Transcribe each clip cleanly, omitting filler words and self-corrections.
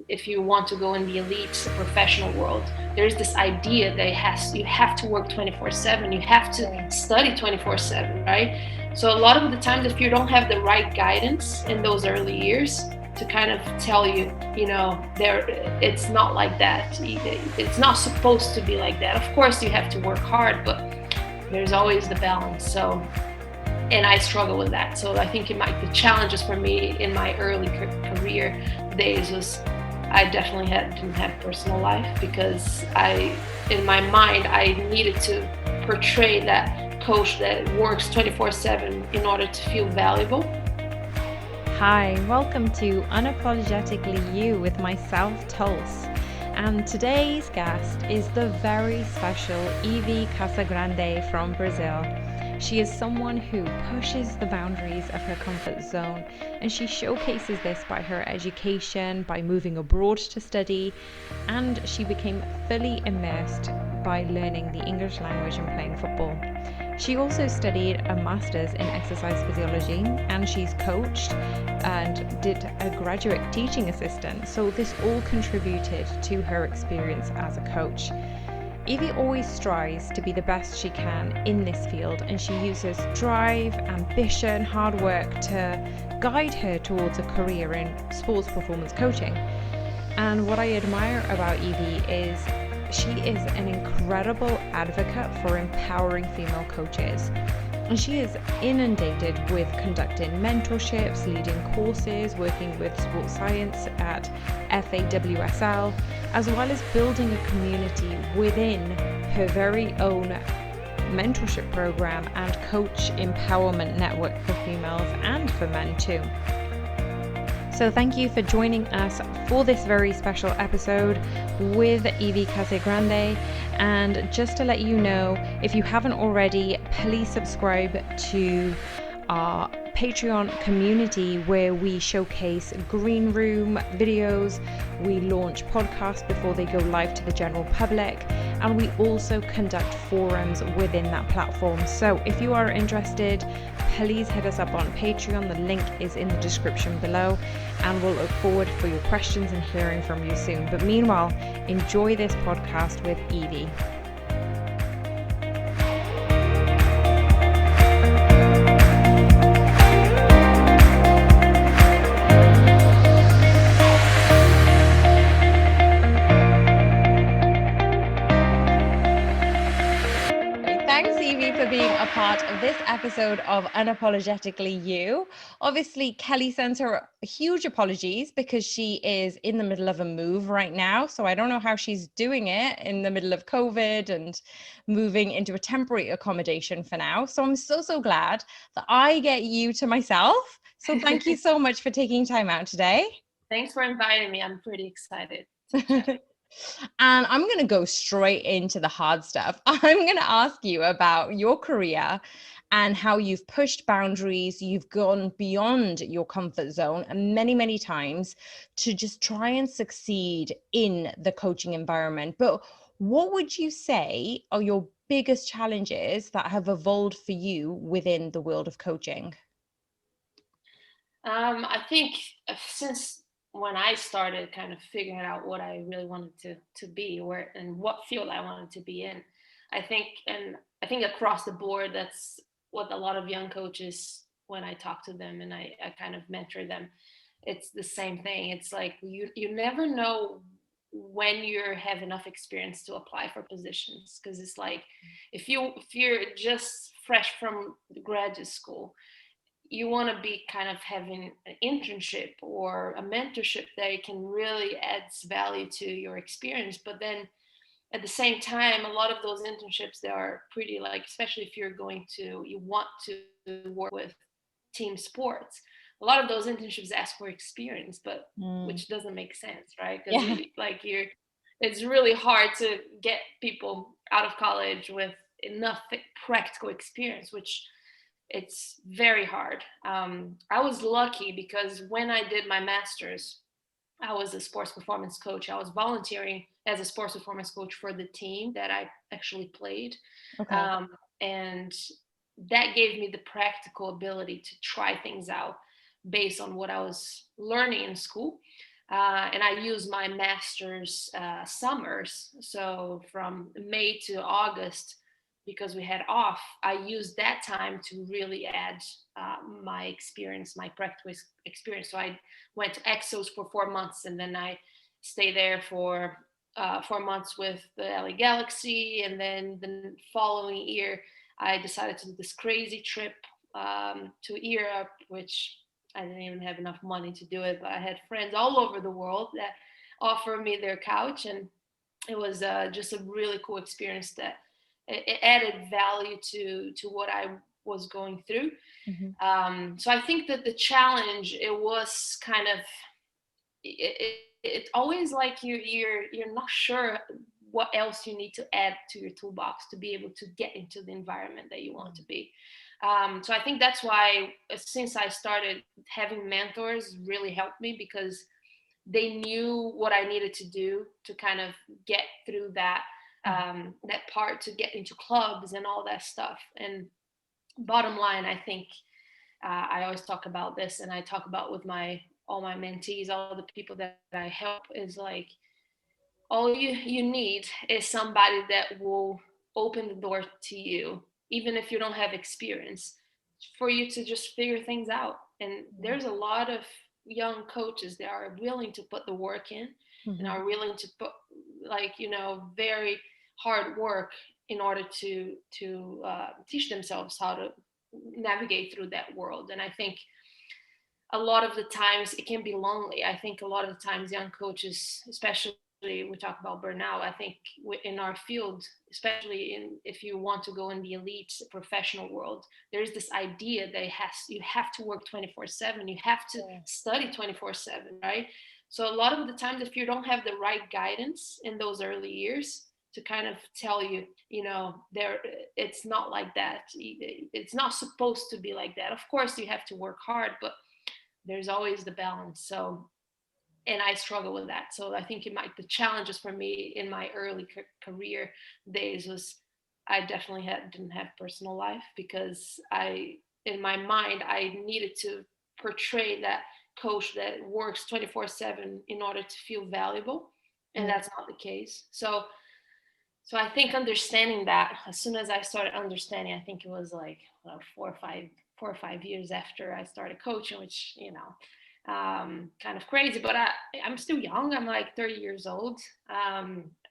if you want to go in the elite professional world, there's this idea that you have to work 24/7, you have to study 24/7, right? So a lot of the times, if you don't have the right guidance in those early years to kind of tell you, it's not like that. It's not supposed to be like that. Of course, you have to work hard, but there's always the balance. So, and I struggle with that. So I think the challenges for me in my early career days was I definitely didn't have personal life, because in my mind, I needed to portray that coach that works 24/7 in order to feel valuable. Hi, welcome to Unapologetically You with myself, Tulsi. And today's guest is the very special Ivi Casagrande from Brazil. She is someone who pushes the boundaries of her comfort zone, and she showcases this by her education, by moving abroad to study, and she became fully immersed by learning the English language and playing football. She also studied a master's in exercise physiology, and she's coached and did a graduate teaching assistant. So this all contributed to her experience as a coach. Evie always strives to be the best she can in this field, and she uses drive, ambition, hard work to guide her towards a career in sports performance coaching. And what I admire about Evie is she is an incredible advocate for empowering female coaches. And she is inundated with conducting mentorships, leading courses, working with sports science at FAWSL, as well as building a community within her very own mentorship program and coach empowerment network for females and for men too. So thank you for joining us for this very special episode with Ivi Casagrande. And just to let you know, if you haven't already, please subscribe to our Patreon community, where we showcase green room videos, we launch podcasts before they go live to the general public, and we also conduct forums within that platform. So if you are interested, please hit us up on Patreon. The link is in the description below, and we'll look forward for your questions and hearing from you soon. But meanwhile, enjoy this podcast with Evie. Thanks, Evie, for being a part of this episode of Unapologetically You. Obviously, Kelly sends her huge apologies because she is in the middle of a move right now. So I don't know how she's doing it in the middle of COVID and moving into a temporary accommodation for now. So I'm so glad that I get you to myself. So thank you so much for taking time out today. Thanks for inviting me. I'm pretty excited. And I'm going to go straight into the hard stuff. I'm going to ask you about your career and how you've pushed boundaries. You've gone beyond your comfort zone and many times to just try and succeed in the coaching environment. But what would you say are your biggest challenges that have evolved for you within the world of coaching? I think since when I started kind of figuring out what I really wanted to be, and what field I wanted to be in, I think across the board, that's what a lot of young coaches, when I talk to them and I kind of mentor them, it's the same thing. It's like you never know when you have enough experience to apply for positions, because it's like if you're just fresh from graduate school, you want to be kind of having an internship or a mentorship that can really adds value to your experience. But then at the same time, a lot of those internships, they are pretty, like, especially if you want to work with team sports, a lot of those internships ask for experience, but which doesn't make sense, right? Because Yeah. it's really hard to get people out of college with enough practical experience, which it's very hard. I was lucky because when I did my master's, I was a sports performance coach. I was volunteering as a sports performance coach for the team that I actually played. Okay. Um, and that gave me the practical ability to try things out based on what I was learning in school. And I use my master's summers, so from May to August, because we had off. I used that time to really add my experience, my practical experience. So I went to Exos for 4 months, and then I stayed there for 4 months with the LA Galaxy, and then the following year I decided to do this crazy trip to Europe, which I didn't even have enough money to do it, but I had friends all over the world that offered me their couch, and it was just a really cool experience that it added value to what I was going through. Mm-hmm. So I think that the challenge, it was kind of it's always like you're not sure what else you need to add to your toolbox to be able to get into the environment that you want to be. So I think that's why since I started, having mentors really helped me, because they knew what I needed to do to kind of get through that part, to get into clubs and all that stuff. And bottom line, I think I always talk about this, and I talk about with my all my mentees, all the people that I help, is like, all you need is somebody that will open the door to you, even if you don't have experience, for you to just figure things out. And Yeah. there's a lot of young coaches that are willing to put the work in, and Mm-hmm. are willing to put, like, very hard work in order to teach themselves how to navigate through that world. And I think a lot of the times it can be lonely. I think a lot of the times young coaches, especially we talk about burnout, I think in our field, especially if you want to go in the elite professional world, there's this idea that you have to work 24/7, you have to Yeah. study 24/7, right? So a lot of the times, if you don't have the right guidance in those early years to kind of tell you, there, it's not like that. It's not supposed to be like that. Of course, you have to work hard, but there's always the balance. So, and I struggle with that. So I think the challenges for me in my early career days was, I definitely didn't have personal life, because in my mind, I needed to portray that coach that works 24/7 in order to feel valuable. And Yeah. that's not the case. So I think understanding that, as soon as I started understanding, I think it was like, well, 4 or 5 years after I started coaching, which, kind of crazy, but I'm still young. I'm like 30 years old,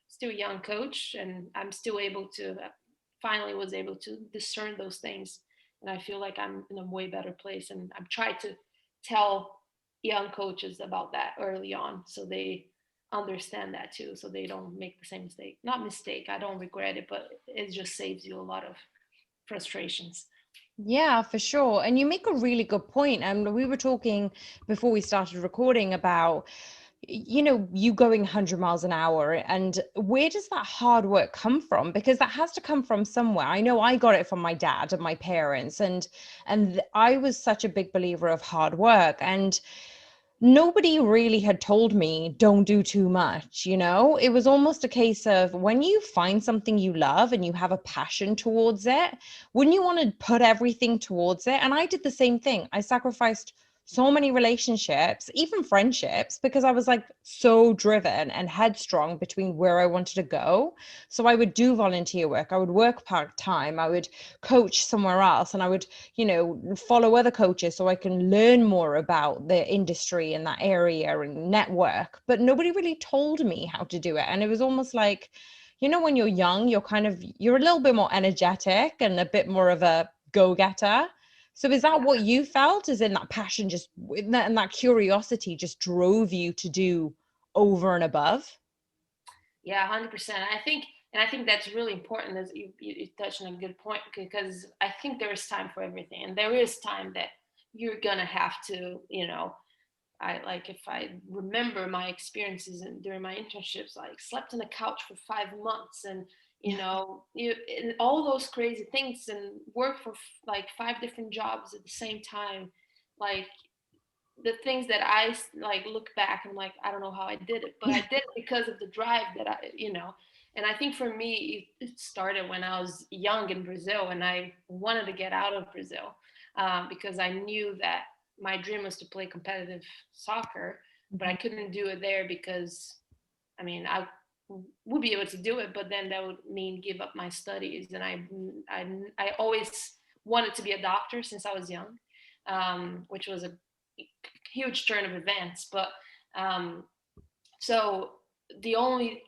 still a young coach, and I'm still able to, finally was able to discern those things. And I feel like I'm in a way better place. And I'm trying to tell young coaches about that early on, so they understand that too, so they don't make the same mistake. Not mistake, I don't regret it, but it just saves you a lot of frustrations. Yeah, for sure. And you make a really good point. And we were talking before we started recording about, you going 100 miles an hour. And where does that hard work come from? Because that has to come from somewhere. I know I got it from my dad and my parents. And I was such a big believer of hard work. And nobody really had told me don't do too much. It was almost a case of, when you find something you love and you have a passion towards it, wouldn't you want to put everything towards it? And I did the same thing. I sacrificed so many relationships, even friendships, because I was like so driven and headstrong between where I wanted to go. So I would do volunteer work, I would work part-time, I would coach somewhere else, and I would follow other coaches so I can learn more about the industry in that area and network. But nobody really told me how to do it. And it was almost like, when you're young, you're a little bit more energetic and a bit more of a go-getter. So is that Yeah. what you felt? Is in that passion, just and that curiosity just drove you to do over and above? Yeah, 100%. And I think that's really important, as you touched on a good point, because I think there is time for everything, and there is time that you're gonna have to, I like, if I remember my experiences during my internships, like slept on the couch for 5 months, and and all those crazy things, and work for like 5 different jobs at the same time. Like, the things that I like look back and I'm like, I don't know how I did it, but I did it because of the drive that and I think for me, it started when I was young in Brazil, and I wanted to get out of Brazil, because I knew that my dream was to play competitive soccer. but I couldn't do it there because, I mean, I would be able to do it, but then that would mean give up my studies. And I always wanted to be a doctor since I was young, which was a huge turn of events. But um, so the only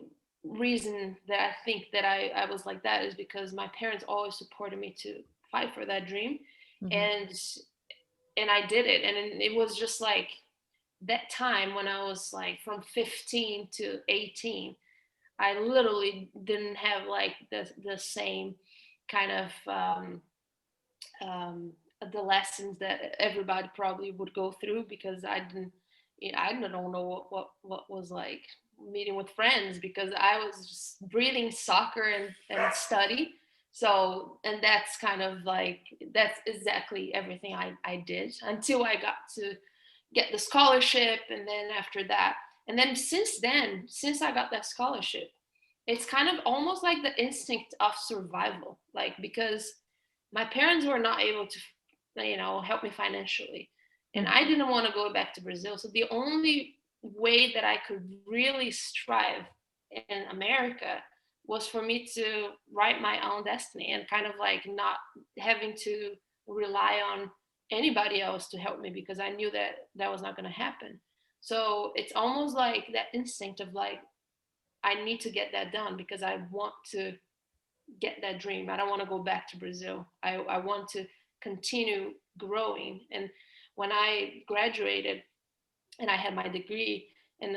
reason that I think that I was like that is because my parents always supported me to fight for that dream. Mm-hmm. And I did it. And it was just like that time when I was like from 15 to 18, I literally didn't have like the same kind of um, the lessons that everybody probably would go through, because I didn't, you know, I don't know what was like meeting with friends, because I was just breathing soccer and study. So, and that's kind of like, that's exactly everything I did until I got to get the scholarship. And then after that, and then since then, since I got that scholarship, it's kind of almost like the instinct of survival, like, because my parents were not able to, you know, help me financially, and I didn't want to go back to Brazil. So the only way that I could really strive in America was for me to write my own destiny, and kind of like not having to rely on anybody else to help me, because I knew that that was not going to happen. So it's almost like that instinct of like, I need to get that done because I want to get that dream. I don't want to go back to Brazil. I want to continue growing. And when I graduated and I had my degree, and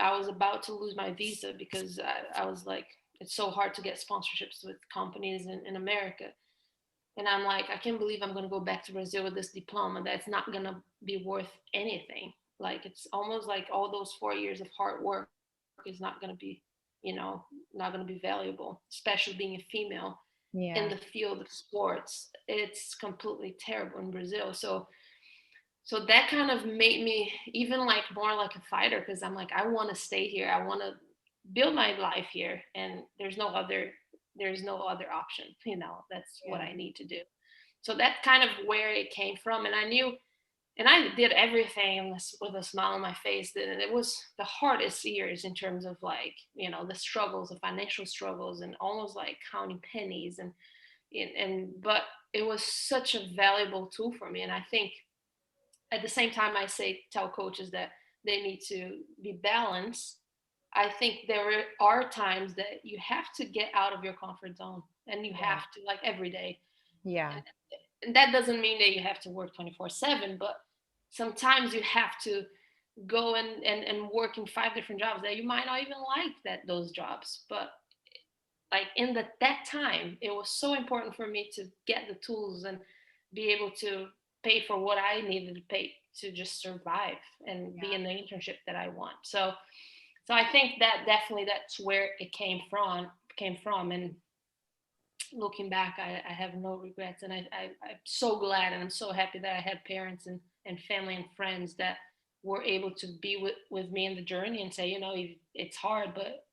I was about to lose my visa because I was like, it's so hard to get sponsorships with companies in America. And I'm like, I can't believe I'm going to go back to Brazil with this diploma that's not going to be worth anything. Like, it's almost like all those 4 years of hard work is not going to be, you know, not going to be valuable, especially being a female in the Yeah. field of sports. It's completely terrible in Brazil. So that kind of made me even like more like a fighter, because I'm like, I want to stay here. I want to build my life here, and there's no other option. You know, that's what Yeah. I need to do. So that's kind of where it came from. And I knew, and I did everything with a smile on my face. And it was the hardest years in terms of like, you know, the struggles, the financial struggles, and almost like counting pennies. And but it was such a valuable tool for me. And I think at the same time, I say, tell coaches that they need to be balanced. I think there are times that you have to get out of your comfort zone, and you Yeah. have to, like, every day. Yeah. And that doesn't mean that you have to work 24/7, but sometimes you have to go and work in 5 different jobs that you might not even like, that those jobs. But like in that time, it was so important for me to get the tools and be able to pay for what I needed to pay to just survive and be Yeah. in the internship that I want. So I think that definitely that's where it came from. And looking back, I have no regrets. And I'm so glad, and I'm so happy that I had parents and family and friends that were able to be with me in the journey and say, you know, it's hard, but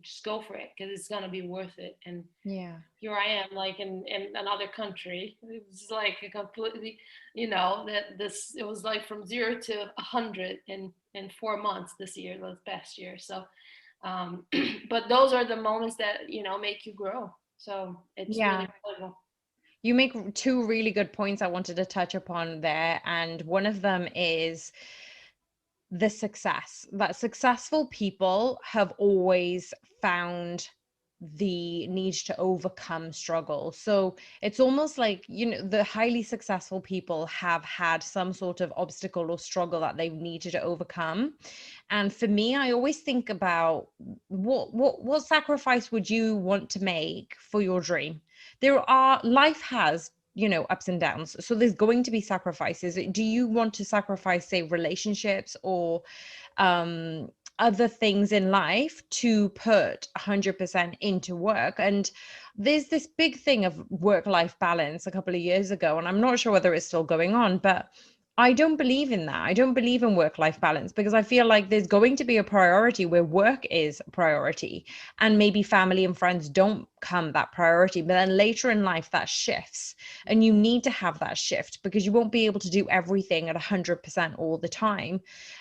just go for it because it's going to be worth it. And Yeah. here I am, like in another country. It's like a completely, you know, that this, it was like from 0 to 100 in 4 months this year, this past year. So but those are the moments that, you know, make you grow. So it's really Yeah. valuable. You make two really good points I wanted to touch upon there. And one of them is the success that successful people have always found the need to overcome struggle. So it's almost like, the highly successful people have had some sort of obstacle or struggle that they've needed to overcome. And for me, I always think about what sacrifice would you want to make for your dream? Life has ups and downs, so there's going to be sacrifices. Do you want to sacrifice, say, relationships or um other things in life to put 100% into work? And there's this big thing of work-life balance a couple of years ago, and I'm not sure whether it's still going on, but I don't believe in that. I don't believe in work-life balance because I feel like there's going to be a priority where work is a priority and maybe family and friends don't come that priority. But then later in life, that shifts and you need to have that shift because you won't be able to do everything at 100% all the time.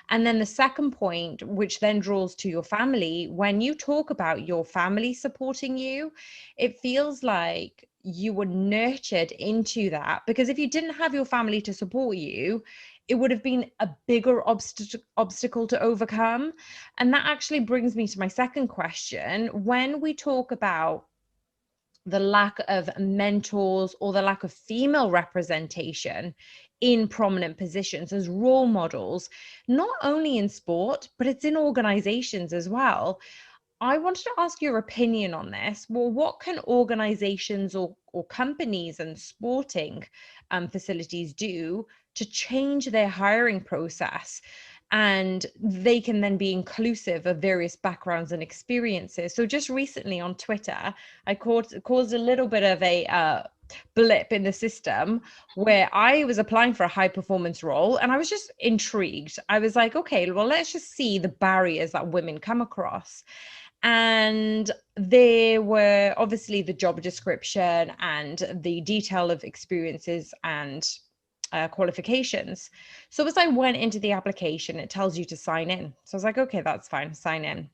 And then the second point, which then draws to your family, when you talk about your family supporting you, it feels like you were nurtured into that, because if you didn't have your family to support you, it would have been a bigger obstacle to overcome. And that actually brings me to my second question. When we talk about the lack of mentors or the lack of female representation in prominent positions as role models, not only in sport, but it's in organizations as well. I wanted to ask your opinion on this. Well, what can organizations or companies and sporting facilities do to change their hiring process? And they can then be inclusive of various backgrounds and experiences. So just recently on Twitter, I caused a little bit of a blip in the system where I was applying for a high performance role and I was just intrigued. I was like, okay, well, let's just see the barriers that women come across. And there were obviously the job description and the detail of experiences and qualifications. So as I went into the application, it tells you to sign in. So I was like, okay, that's fine, sign in.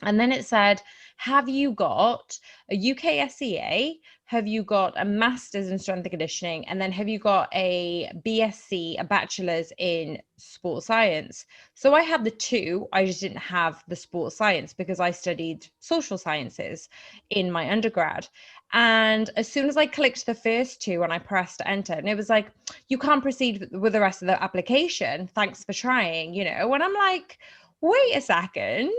And then it said, have you got a UKSEA? Have you got a master's in strength and conditioning? And then have you got a BSc, a bachelor's in sports science? So I had the two. I just didn't have the sports science because I studied social sciences in my undergrad. And as soon as I clicked the first two and I pressed enter, and it was like, you can't proceed with the rest of the application. Thanks for trying, you know. And I'm like, wait a second,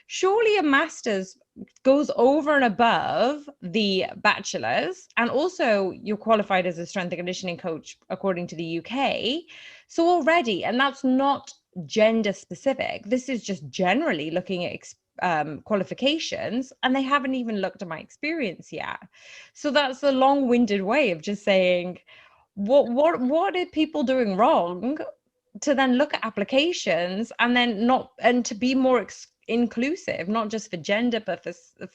surely a master's goes over and above the bachelor's, and also you're qualified as a strength and conditioning coach according to the UK. So already, and that's not gender specific, this is just generally looking at qualifications, and they haven't even looked at my experience yet. So that's a long-winded way of just saying, what are people doing wrong to then look at applications and then not, and to be more inclusive, not just for gender, but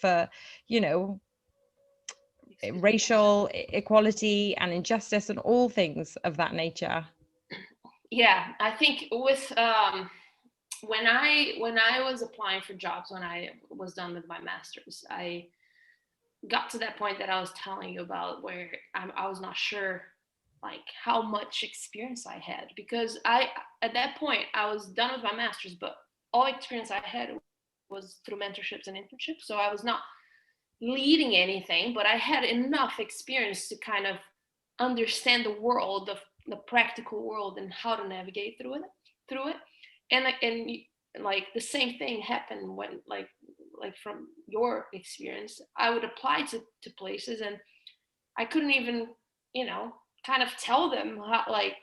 for you know, Excuse me. racial equality and injustice and all things of that nature. Yeah, I think with when I was applying for jobs, when I was done with my master's, I got to that point that I was telling you about, where I was not sure like how much experience I had, because I at that point I was done with my master's, but all experience I had was through mentorships and internships. So I was not leading anything, but I had enough experience to kind of understand the world of the practical world and how to navigate through it. And like the same thing happened when like from your experience, I would apply to places and I couldn't even, you know, kind of tell them how, like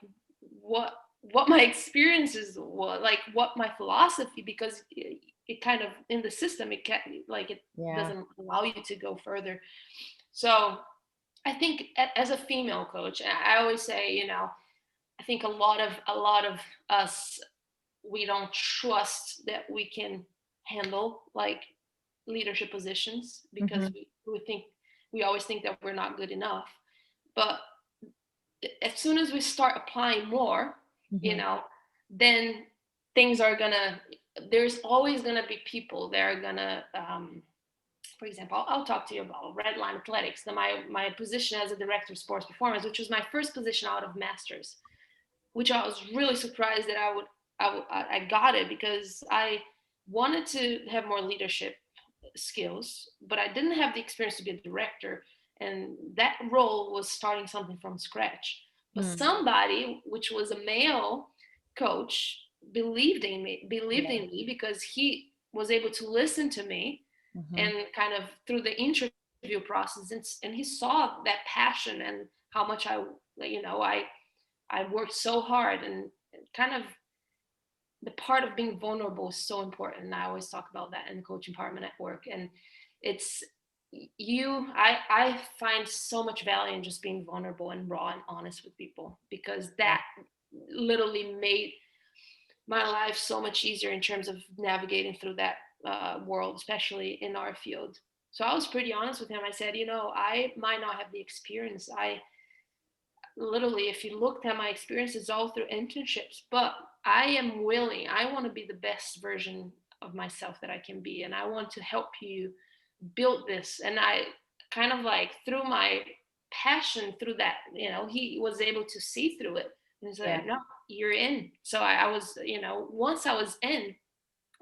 what what my experiences were, like what my philosophy, because it kind of in the system it can like it Yeah. doesn't allow you to go further. So I think as a female coach, I always say, you know, I think a lot of us, we don't trust that we can handle like leadership positions because Hmm. we think we always think that we're not good enough. But as soon as we start applying more, you Hmm. know, then things are gonna, there's always gonna be people that are gonna for example, I'll talk to you about Red Line Athletics, my position as a director of sports performance, which was my first position out of masters, which I was really surprised that I got it, because I wanted to have more leadership skills, but I didn't have the experience to be a director, and that role was starting something from scratch. But Mm. somebody, which was a male coach, believed Yeah. in me because he was able to listen to me Hmm. and kind of through the interview process, and he saw that passion and how much I worked so hard, and kind of the part of being vulnerable is so important. And I always talk about that in Coach Empowerment at Work. And it's I find so much value in just being vulnerable and raw and honest with people, because Yeah. literally made my life so much easier in terms of navigating through that world, especially in our field. So I was pretty honest with him. I said, I might not have the experience. I literally, if you looked at my experiences all through internships, but I am willing, I want to be the best version of myself that I can be. And I want to help you build this. And I kind of like through my passion through that, he was able to see through it. And he's Yeah. like, no, you're in. So I was, once I was in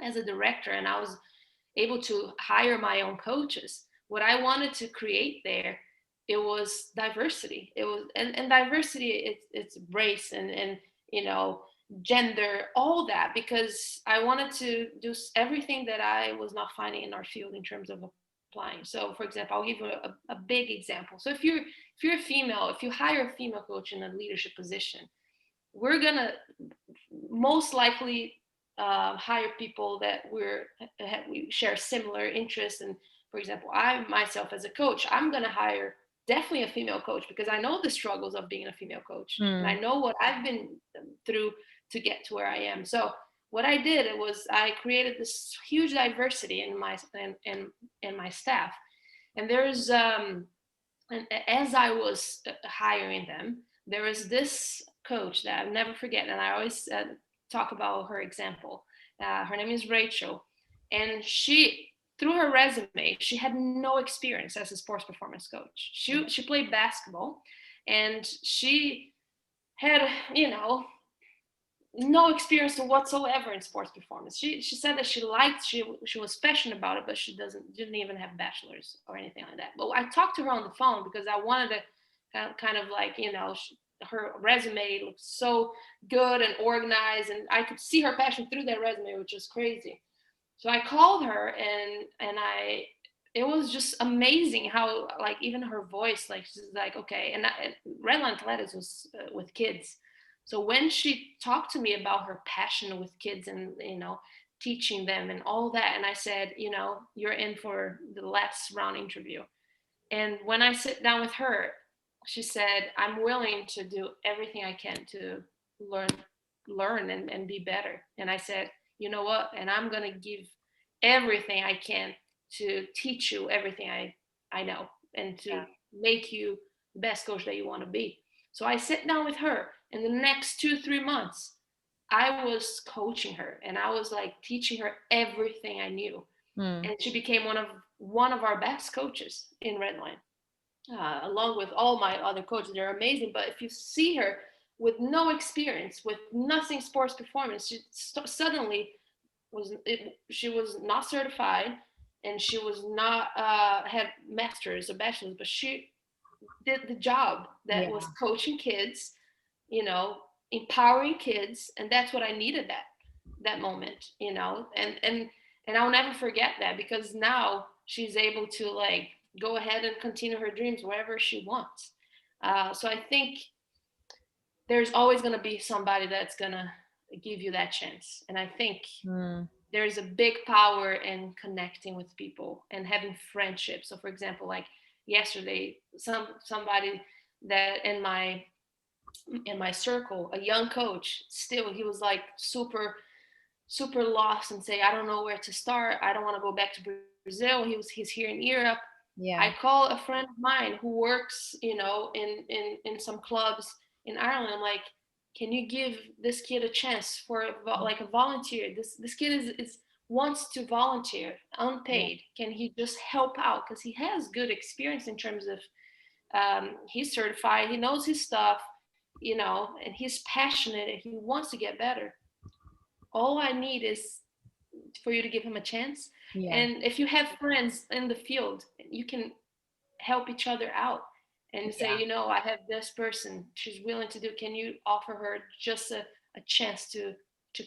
as a director and I was able to hire my own coaches, what I wanted to create there, it was diversity. It was, and diversity, it's race and gender, all that, because I wanted to do everything that I was not finding in our field in terms of applying. So for example, I'll give you a big example. So if you're a female, if you hire a female coach in a leadership position, we're gonna most likely hire people that we share similar interests. And for example, I myself as a coach, I'm gonna hire definitely a female coach because I know the struggles of being a female coach and I Mm. know what I've been through to get to where I am. So what I did was I created this huge diversity in my staff. And there's and as I was hiring them, there was this coach that I'll never forget, and I always talk about her example. Her name is Rachel, and she, through her resume, she had no experience as a sports performance coach. She played basketball, and she had no experience whatsoever in sports performance. She said that she was passionate about it, but she didn't even have bachelor's or anything like that. But I talked to her on the phone because I wanted to kind of like her resume looked so good and organized, and I could see her passion through that resume, which was crazy. So I called her and I it was just amazing how like even her voice, like she's like okay. And Redline Athletics was with kids. So when she talked to me about her passion with kids and teaching them and all that, and I said, you're in for the last round interview. And when I sit down with her, she said, I'm willing to do everything I can to learn and be better. And I said, you know what? And I'm going to give everything I can to teach you everything I know and to Yeah. make you the best coach that you want to be. So I sit down with her, and the next 2 3 months, I was coaching her and I was like teaching her everything I knew. Mm. And she became one of our best coaches in Redline, along with all my other coaches. They're amazing. But if you see her with no experience, with nothing sports performance, she suddenly she was not certified, and she was not had masters or bachelors, but she did the job that was Yeah. coaching kids, you know, empowering kids, and that's what I needed that moment, and I'll never forget that because now she's able to like go ahead and continue her dreams wherever she wants. So I think there's always going to be somebody that's going to give you that chance, and I think Mm. there's a big power in connecting with people and having friendships. So for example, like yesterday, somebody that in my circle, a young coach, still he was like super lost and say, I don't know where to start. I don't want to go back to Brazil. He's here in Europe. I Yeah. call a friend of mine who works, in some clubs in Ireland. I'm like, can you give this kid a chance for like a volunteer? This kid is wants to volunteer Yeah. unpaid. Can he just help out? Because he has good experience in terms of he's certified, he knows his stuff, and he's passionate and he wants to get better. All I need is for you to give him a chance. Yeah. And if you have friends in the field, you can help each other out and say, Yeah. I have this person, she's willing to do, can you offer her just a chance to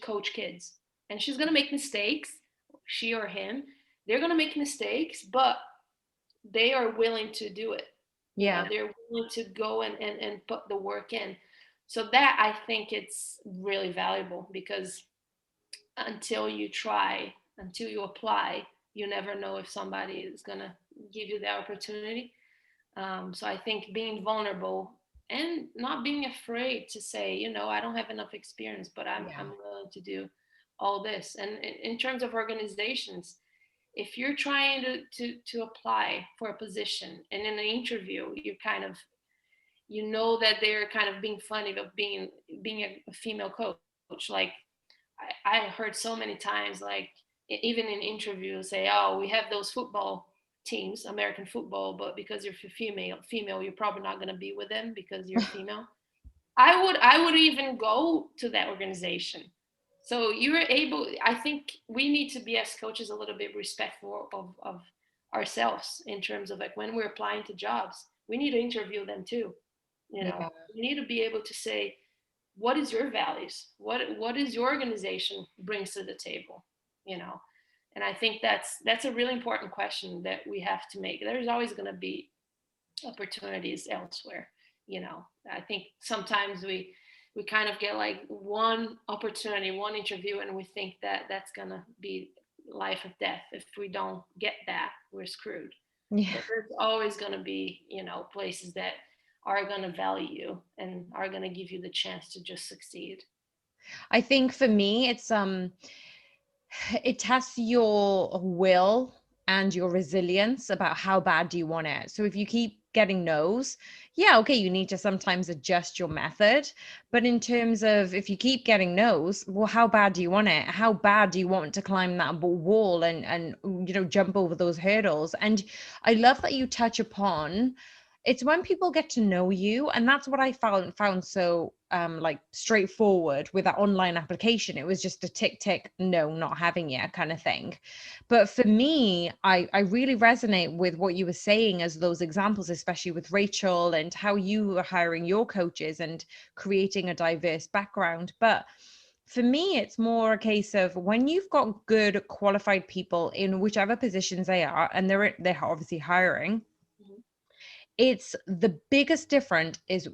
coach kids? And she's going to make mistakes, she or him, they're going to make mistakes, but they are willing to do it. Yeah. They're willing to go and put the work in. So that I think it's really valuable because until you try, until you apply, you never know if somebody is going to give you the opportunity. So I think being vulnerable and not being afraid to say, I don't have enough experience, but I'm Yeah. willing to do all this. And in terms of organizations, if you're trying to apply for a position, and in an interview you kind of, that they're kind of being funny about being a female coach. Like, I heard so many times, like, even in interviews, say, oh, we have those football teams, American football, but because you're female, you're probably not going to be with them because you're female. I would even go to that organization. So you're able, I think we need to be, as coaches, a little bit respectful of ourselves, in terms of, like, when we're applying to jobs, we need to interview them too. Yeah. We need to be able to say, what is your values? What is your organization brings to the table? You know, and I think that's a really important question that we have to make. There's always going to be opportunities elsewhere. I think sometimes we kind of get like one opportunity, one interview, and we think that that's going to be life or death. If we don't get that, we're screwed. Yeah. But there's always going to be, places that are going to value you and are going to give you the chance to just succeed. I think for me, it tests your will and your resilience about how bad do you want it. So if you keep getting no's, yeah, okay, you need to sometimes adjust your method. But in terms of if you keep getting no's, well, how bad do you want it? How bad do you want to climb that wall and jump over those hurdles? And I love that you touch upon it's when people get to know you, and that's what I found so like straightforward with that online application. It was just a tick, no, not having it kind of thing. But for me, I really resonate with what you were saying as those examples, especially with Rachel and how you were hiring your coaches and creating a diverse background. But for me, it's more a case of when you've got good qualified people in whichever positions they are, and they're obviously hiring, Mhm. it's the biggest difference is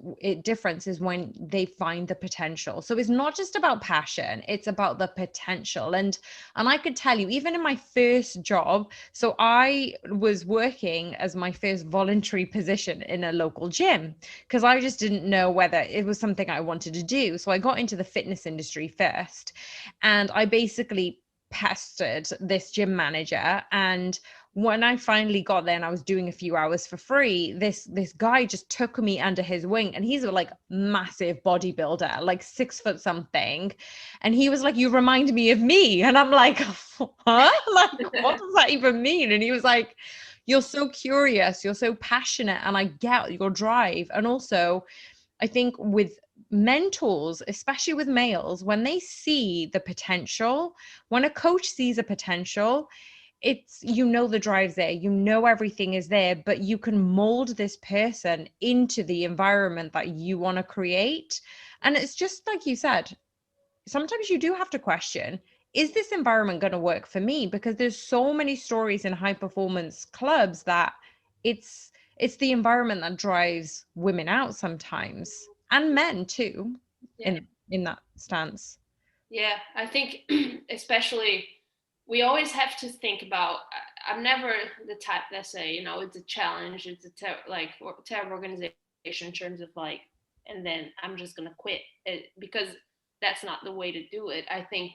when they find the potential. So it's not just about passion, it's about the potential. And I could tell you, even in my first job, so I was working as my first voluntary position in a local gym because I just didn't know whether it was something I wanted to do. So I got into the fitness industry first, and I basically pestered this gym manager. And when I finally got there and I was doing a few hours for free, this guy just took me under his wing, and he's a like massive bodybuilder, like 6 foot something. And he was like, "You remind me of me." And I'm like, "Huh? Like, what does that even mean?" And he was like, "You're so curious, you're so passionate, and I get your drive." And also, I think with mentors, especially with males, when they see the potential, when a coach sees a potential, it's the drive's there, everything is there, but you can mold this person into the environment that you want to create. And it's just like you said, sometimes you do have to question, is this environment going to work for me? Because there's so many stories in high performance clubs that it's the environment that drives women out sometimes, and men too, Yeah. in that stance. Yeah, I think especially we always have to think about. I'm never the type that say, it's a challenge, it's a terrible organization in terms of like, and then I'm just gonna quit it, because that's not the way to do it. I think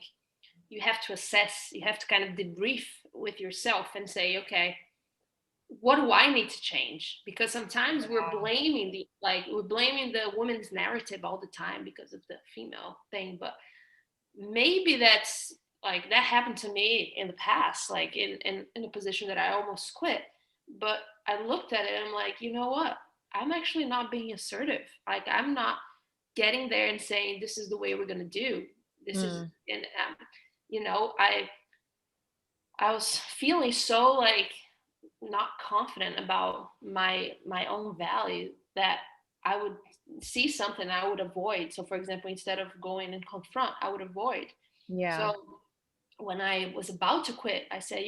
you have to assess, you have to kind of debrief with yourself and say, okay, what do I need to change? Because sometimes we're blaming the women's narrative all the time because of the female thing, but maybe that's like that happened to me in the past, like in a position that I almost quit. But I looked at it and I'm like, you know what? I'm actually not being assertive. Like, I'm not getting there and saying this is the way we're gonna do. This is Mm, and you know, I was feeling so like not confident about my own value that I would see something I would avoid. So for example, instead of going and confront, I would avoid. yeah. So when I was about to quit, I said,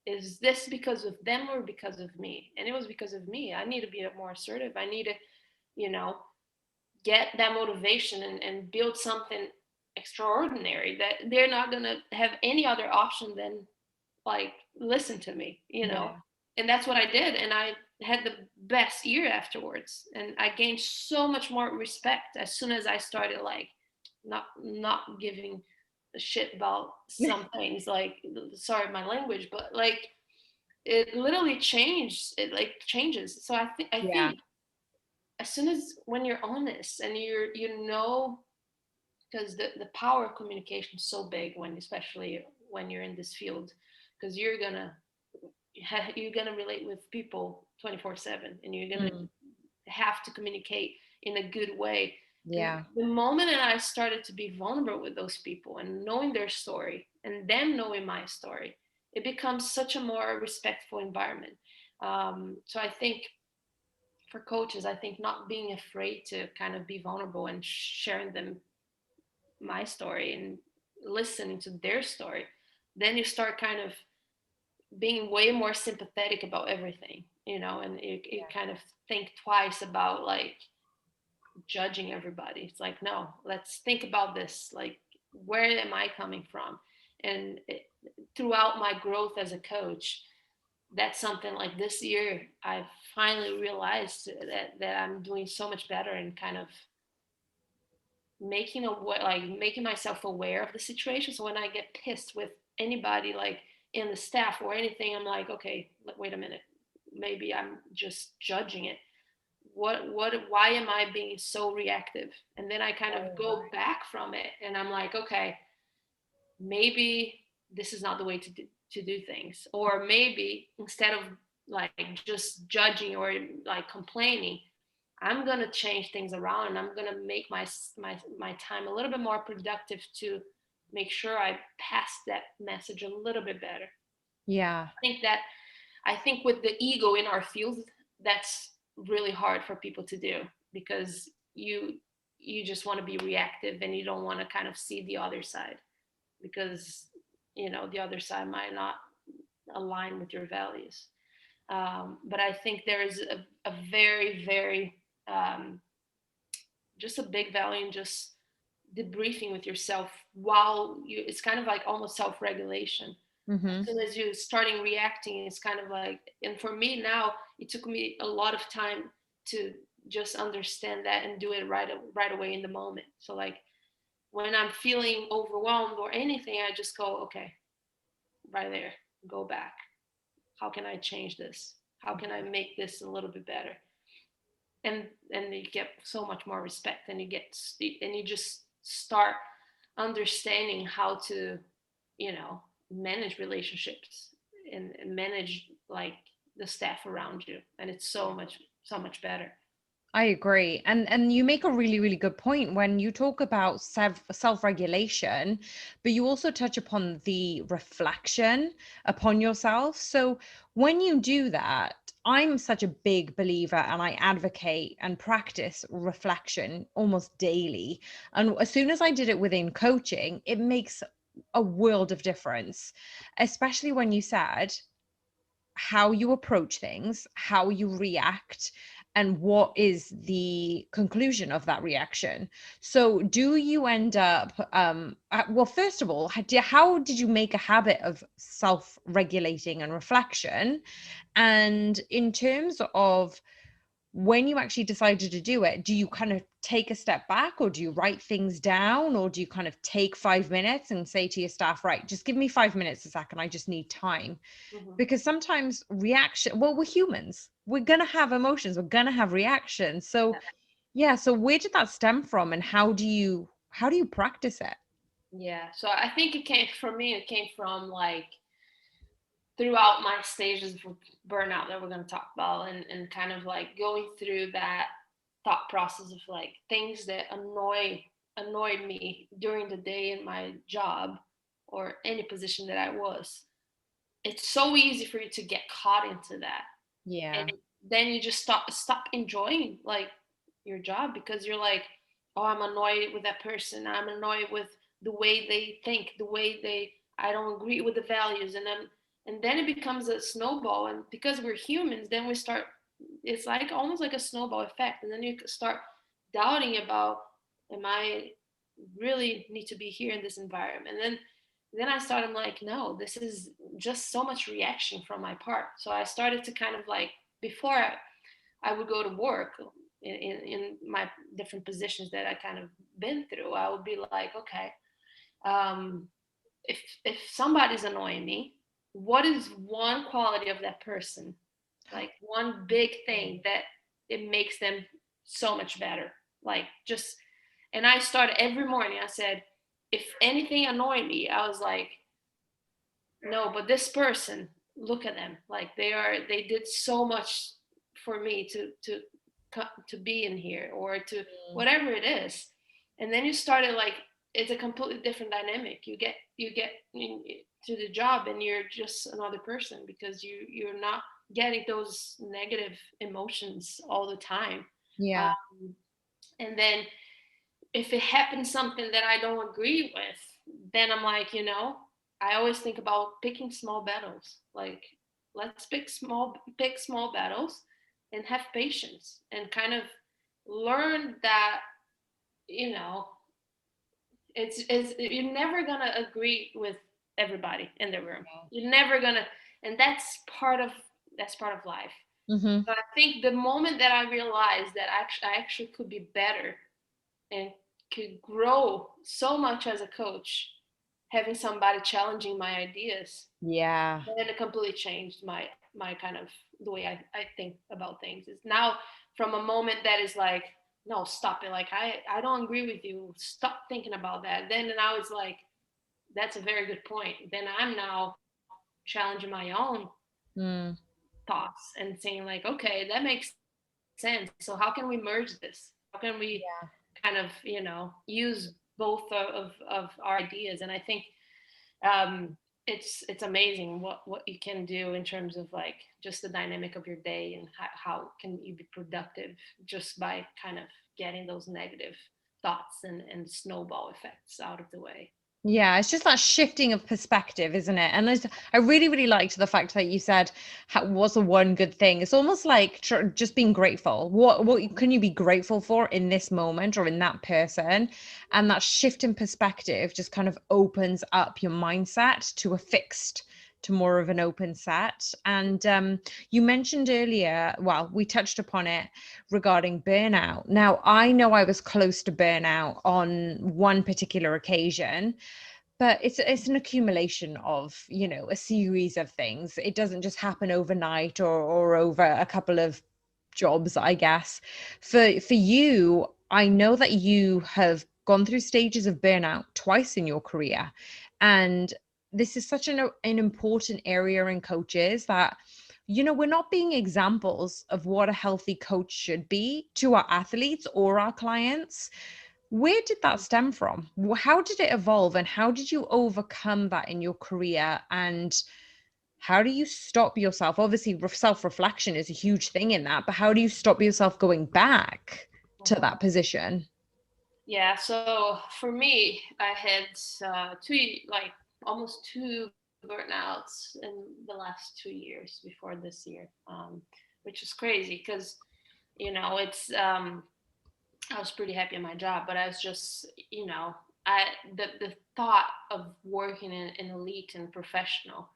is this because of them or because of me? And it was because of me. I need to be more assertive. I need to, you know, get that motivation and build something extraordinary that they're not going to have any other option than like listen to me. Yeah. and that's what I did, and I had the best year afterwards, and I gained so much more respect as soon as I started like not giving a shit about some things, like, sorry my language, but like it literally changed, it like changes. So I Yeah. think as soon as when you're honest and you know, because the power of communication is so big when, especially when you're in this field, because you're gonna relate with people 24/7, and you're gonna Mm. have to communicate in a good way. And Yeah. the moment that I started to be vulnerable with those people and knowing their story and them knowing my story, it becomes such a more respectful environment. So I think for coaches, I think not being afraid to kind of be vulnerable and sharing them my story and listening to their story, then you start kind of being way more sympathetic about everything, and you kind of think twice about like judging everybody. It's like, no, let's think about this. Like, where am I coming from? And throughout my growth as a coach, that's something like this year I finally realized that I'm doing so much better and kind of making myself aware of the situation. So when I get pissed with anybody, like in the staff or anything, I'm like, okay, wait a minute, maybe I'm just judging it. Why am I being so reactive? And then I kind of go back from it, and I'm like, okay, maybe this is not the way to do things, or maybe instead of like just judging or like complaining, I'm gonna change things around, and I'm gonna make my time a little bit more productive to make sure I pass that message a little bit better. Yeah. I think with the ego in our field, that's really hard for people to do, because you just want to be reactive and you don't want to kind of see the other side, because the other side might not align with your values. But I think there is a very, very just a big value in just debriefing with yourself while it's kind of like almost self-regulation. As Mm-hmm. soon as you're starting reacting, it's kind of like, and for me now, it took me a lot of time to just understand that and do it right away in the moment. So like when I'm feeling overwhelmed or anything, I just go, okay, right there, go back. How can I change this? How can I make this a little bit better? And you get so much more respect, and you just start understanding how to manage relationships, and manage like the staff around you, and it's so much better. I agree. And you make a really, really good point when you talk about self-regulation, but you also touch upon the reflection upon yourself. So when you do that, I'm such a big believer and I advocate and practice reflection almost daily. And as soon as I did it within coaching, it makes a world of difference, especially when you said how you approach things, how you react, and what is the conclusion of that reaction. So, do you end up, well, first of all, how did you make a habit of self regulating and reflection? And in terms of when you actually decided to do it, do you kind of take a step back, or do you write things down, or do you kind of take 5 minutes and say to your staff, right, just give me 5 minutes a second, I just need time? Hmm. Because sometimes reaction, well, we're humans, we're gonna have emotions, we're gonna have reactions. So yeah, so where did that stem from, and how do you practice it? Yeah, so I think it came from like throughout my stages of burnout that we're going to talk about, and kind of like going through that thought process of like things that annoyed me during the day in my job or any position that I was. It's so easy for you to get caught into that, Yeah. and then you just stop enjoying like your job, because you're like, oh, I'm annoyed with that person, I'm annoyed with the way they think, the way I don't agree with the values, and then it becomes a snowball, and because we're humans, then we start, it's like almost like a snowball effect, and then you start doubting about, am I really need to be here in this environment? And then then I started, I'm like, no, this is just so much reaction from my part. So I started to kind of like, before I would go to work in my different positions that I kind of been through, I would be like, okay, um, if somebody's annoying me, what is one quality of that person, like one big thing that it makes them so much better, like just. And I started every morning, I said, if anything annoyed me, I was like, no, but this person, look at them, like they did so much for me to be in here, or to whatever it is. And then you started like, it's a completely different dynamic. You get to the job and you're just another person, because you're not getting those negative emotions all the time. Yeah. um, and then if it happens something that I don't agree with, then I'm like, I always think about picking small battles. Like, let's pick small battles and have patience and kind of learn that, you know, it's you're never gonna agree with everybody in the room. You're never gonna, and that's part of life. Mm-hmm. But I think the moment that I realized that I actually could be better and could grow so much as a coach, having somebody challenging my ideas, Yeah. then it completely changed my kind of the way I think about things. It's now from a moment that is like, no, stop it, like I don't agree with you, stop thinking about that. Then now it's like, that's a very good point. Then I'm now challenging my own Mm. thoughts and saying like, okay, that makes sense. So how can we merge this? How can we kind of, use both of our ideas? And I think it's amazing what you can do in terms of like just the dynamic of your day, and how can you be productive just by kind of getting those negative thoughts and snowball effects out of the way. Yeah, it's just that shifting of perspective, isn't it? And I really, really liked the fact that you said, what's the one good thing? It's almost like just being grateful. What can you be grateful for in this moment or in that person? And that shift in perspective just kind of opens up your mindset to a fixed, to more of an open set. And you mentioned earlier, well, we touched upon it regarding burnout. Now, I know I was close to burnout on one particular occasion, but it's an accumulation of, a series of things. It doesn't just happen overnight or over a couple of jobs, I guess. For you, I know that you have gone through stages of burnout twice in your career, and this is such an important area in coaches that, we're not being examples of what a healthy coach should be to our athletes or our clients. Where did that stem from? How did it evolve, and how did you overcome that in your career? And how do you stop yourself? Obviously, self-reflection is a huge thing in that, but how do you stop yourself going back to that position? Yeah, so for me, I had like almost two burnouts in the last 2 years before this year, which is crazy because it's I was pretty happy in my job, but I was just, I the thought of working in elite and professional,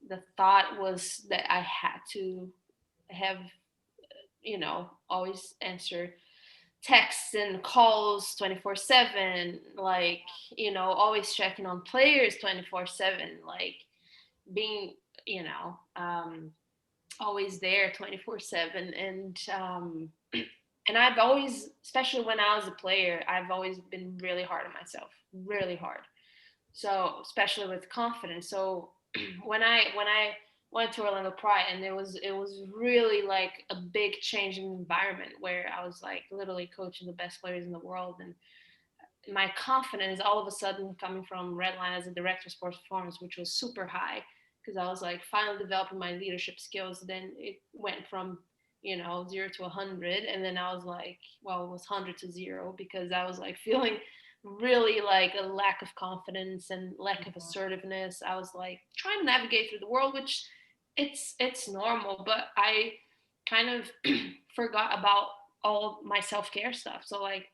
the thought was that I had to have, always answer texts and calls 24/7, like, always checking on players 24/7, like being, you know, um, always there 24/7. And I've always, especially when I was a player, I've always been really hard on myself, really hard. So especially with confidence. So when I went to Orlando Pride, and it was really like a big change in environment, where I was like literally coaching the best players in the world, and my confidence all of a sudden coming from Redline as a director of sports performance, which was super high, because I was like finally developing my leadership skills. Then it went from 0 to 100, and then I was like, well, it was 100 to 0, because I was like feeling really like a lack of confidence and lack of assertiveness. I was like trying to navigate through the world, which it's normal, but I kind of forgot about all my self-care stuff. So like,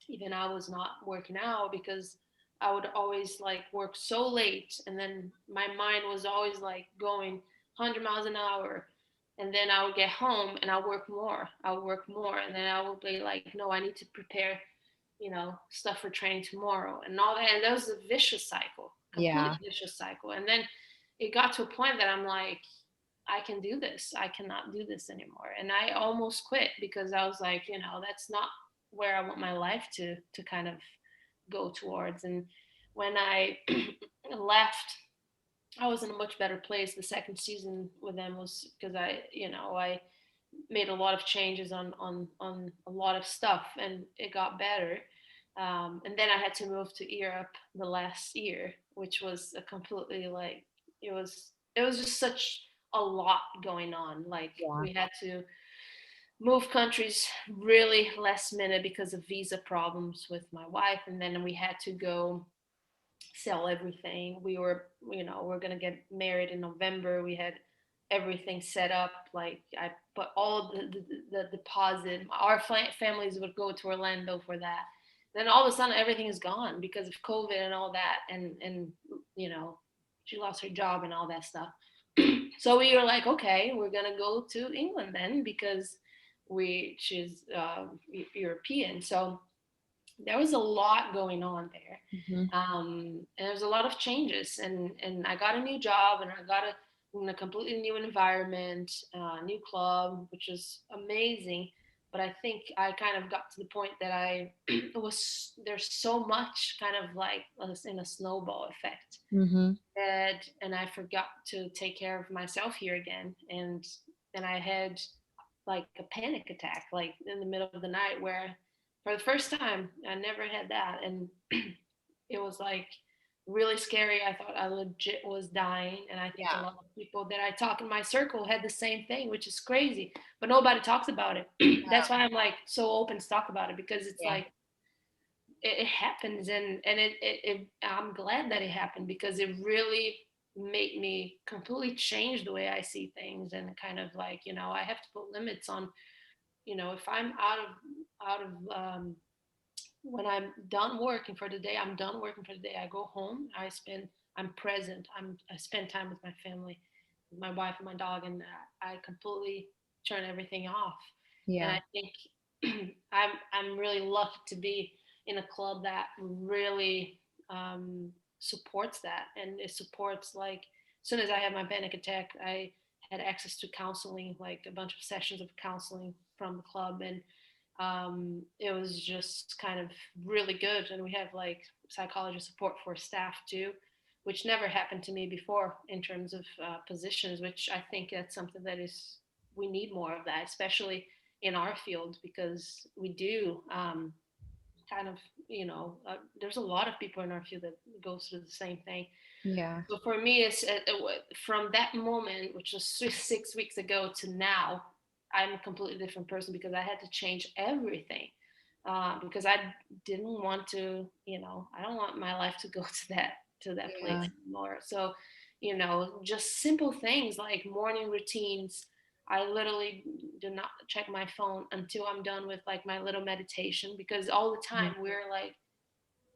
even I was not working out because I would always like work so late, and then my mind was always like going 100 miles an hour. And then I would get home and I'll work more, and then I would be like, no, I need to prepare, stuff for training tomorrow and all that. And that was a vicious cycle, Yeah. complete vicious cycle. And then it got to a point that I'm like, I can do this. I cannot do this anymore. And I almost quit because I was like, that's not where I want my life to kind of go towards. And when I left, I was in a much better place. The second season with them was because I made a lot of changes on a lot of stuff, and it got better. And then I had to move to Europe the last year, which was a completely like it was just such a lot going on. Like Yeah. we had to move countries really last minute because of visa problems with my wife, and then we had to go sell everything. We're gonna get married in November. We had everything set up. Like I put all the deposit. Our families would go to Orlando for that. Then all of a sudden everything is gone because of COVID and all that, and you know she lost her job and all that stuff. So we were like, okay, we're gonna go to England then because she's European. So there was a lot going on there, Hmm. and there was a lot of changes. And I got a new job, and I got in a completely new environment, new club, which was amazing. But I think I kind of got to the point that I it was there's so much kind of like in a snowball effect Hmm. that, and I forgot to take care of myself here again. And then I had like a panic attack, like in the middle of the night, where for the first time I never had that, and it was like really scary. I thought I legit was dying, and I think a Yeah. lot of people that I talk in my circle had the same thing, which is crazy, but nobody talks about it. That's why I'm like so open to talk about it, because it's Yeah. like it happens, and I'm glad that it happened, because it really made me completely change the way I see things, and kind of like, I have to put limits on, if I'm out of when I'm done working for the day, I'm done working for the day. I go home, I'm present, I spend time with my family, with my wife and my dog, and I completely turn everything off. And Yeah. I think I'm really lucky to be in a club that really supports that, and it supports, like, as soon as I had my panic attack, I had access to counseling, like a bunch of sessions of counseling from the club, and it was just kind of really good. And we have like psychology support for staff too, which never happened to me before in terms of positions, which I think that's something that is, we need more of that, especially in our field, because we do kind of, there's a lot of people in our field that go through the same thing. Yeah. So for me, it's from that moment, which was 6 weeks ago, to now, I'm a completely different person, because I had to change everything, because I didn't want to, I don't want my life to go to that place Yeah. anymore. So, just simple things like morning routines. I literally do not check my phone until I'm done with like my little meditation, because all the time we're like,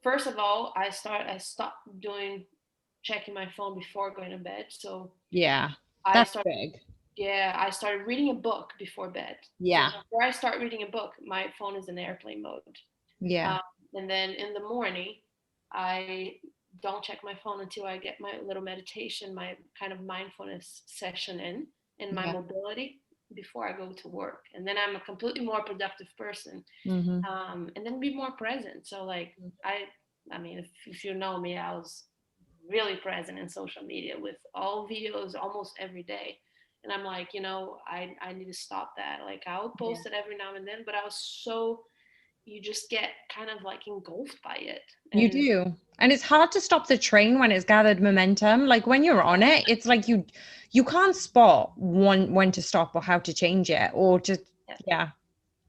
first of all, I stopped doing checking my phone before going to bed. So Yeah. I That's started, big. yeah, I started reading a book before bed. So Yeah. before I start reading a book, my phone is in airplane mode. Yeah. Um, and then in the morning, I don't check my phone until I get my little meditation, my kind of mindfulness session in my Yeah. mobility before I go to work. And then I'm a completely more productive person, Hmm. and then be more present. So like I mean, if you know me, I was really present in social media with all videos almost every day. And I'm like, I need to stop that. Like I would Yeah. post it every now and then, but I was so, you just get kind of like engulfed by it. You And do. And it's hard to stop the train when it's gathered momentum. Like when you're on it, it's like you can't spot when to stop or how to change it or just yeah, yeah,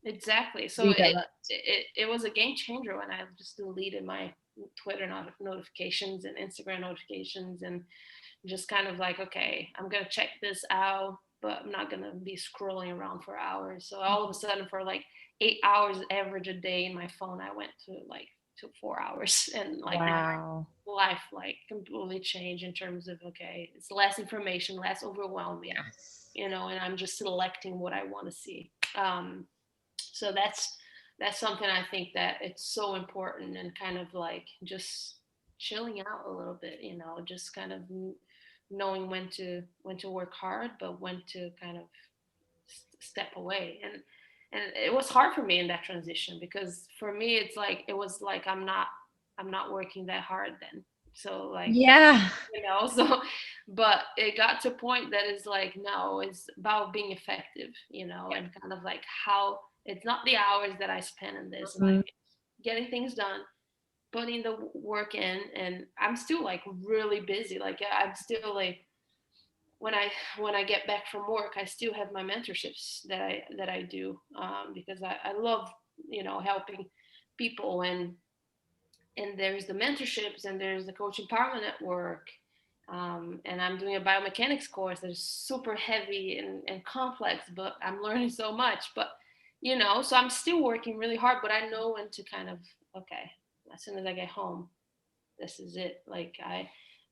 exactly. So redirect. it was a game changer when I just deleted my Twitter notifications and Instagram notifications, and just kind of like, okay, I'm gonna check this out, but I'm not gonna be scrolling around for hours. So all of a sudden, for like 8 hours average a day in my phone, I went to like to 4 hours, and like now Wow. life like completely changed in terms of, okay, it's less information, less overwhelming, Yes. and I'm just selecting what I want to see. So that's something I think that it's so important, and kind of like just chilling out a little bit, just kind of knowing when to work hard, but when to kind of step away. And it was hard for me in that transition, because for me it's like it was like I'm not working that hard then. So like, Yeah. so but it got to a point that is like, no, it's about being effective, and kind of like how it's not the hours that I spend in this, like Mhm. getting things done, putting the work in. And I'm still like really busy, like I'm still like, when I get back from work, I still have my mentorships that I do, because I love, helping people. And there's the mentorships, and there's the coach empowerment network, and I'm doing a biomechanics course that's super heavy and complex, but I'm learning so much. But so I'm still working really hard, but I know when to kind of, okay, as soon as I get home, this is it. Like,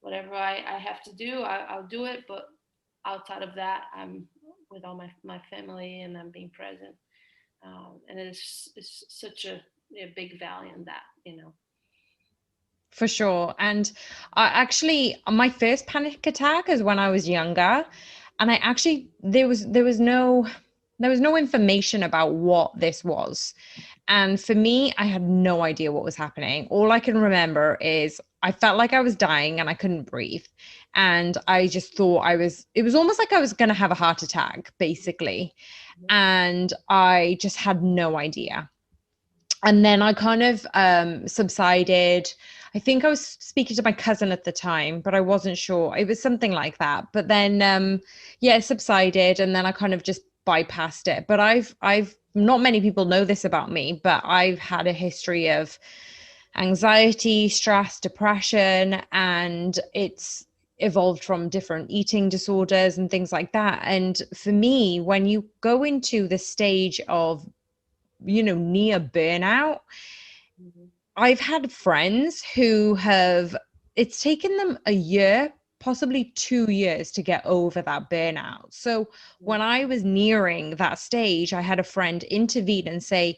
whatever I have to do, I'll do it. But outside of that, I'm with all my family, and I'm being present. And it's such a big value in that. For sure. And I actually, my first panic attack is when I was younger, and I actually there was no information about what this was. And for me, I had no idea what was happening. All I can remember is I felt like I was dying and I couldn't breathe. And I just thought it was almost like I was going to have a heart attack, basically. And I just had no idea. And then I kind of subsided. I think I was speaking to my cousin at the time, but I wasn't sure. It was something like that. But then, yeah, it subsided, and then I kind of just bypassed it. But I've not many people know this about me, but I've had a history of anxiety, stress, depression, and it's evolved from different eating disorders and things like that. And for me, when you go into the stage of near burnout, Mhm. I've had friends who have, it's taken them a year, possibly 2 years to get over that burnout. So when Mhm. I was nearing that stage, I had a friend intervene and say,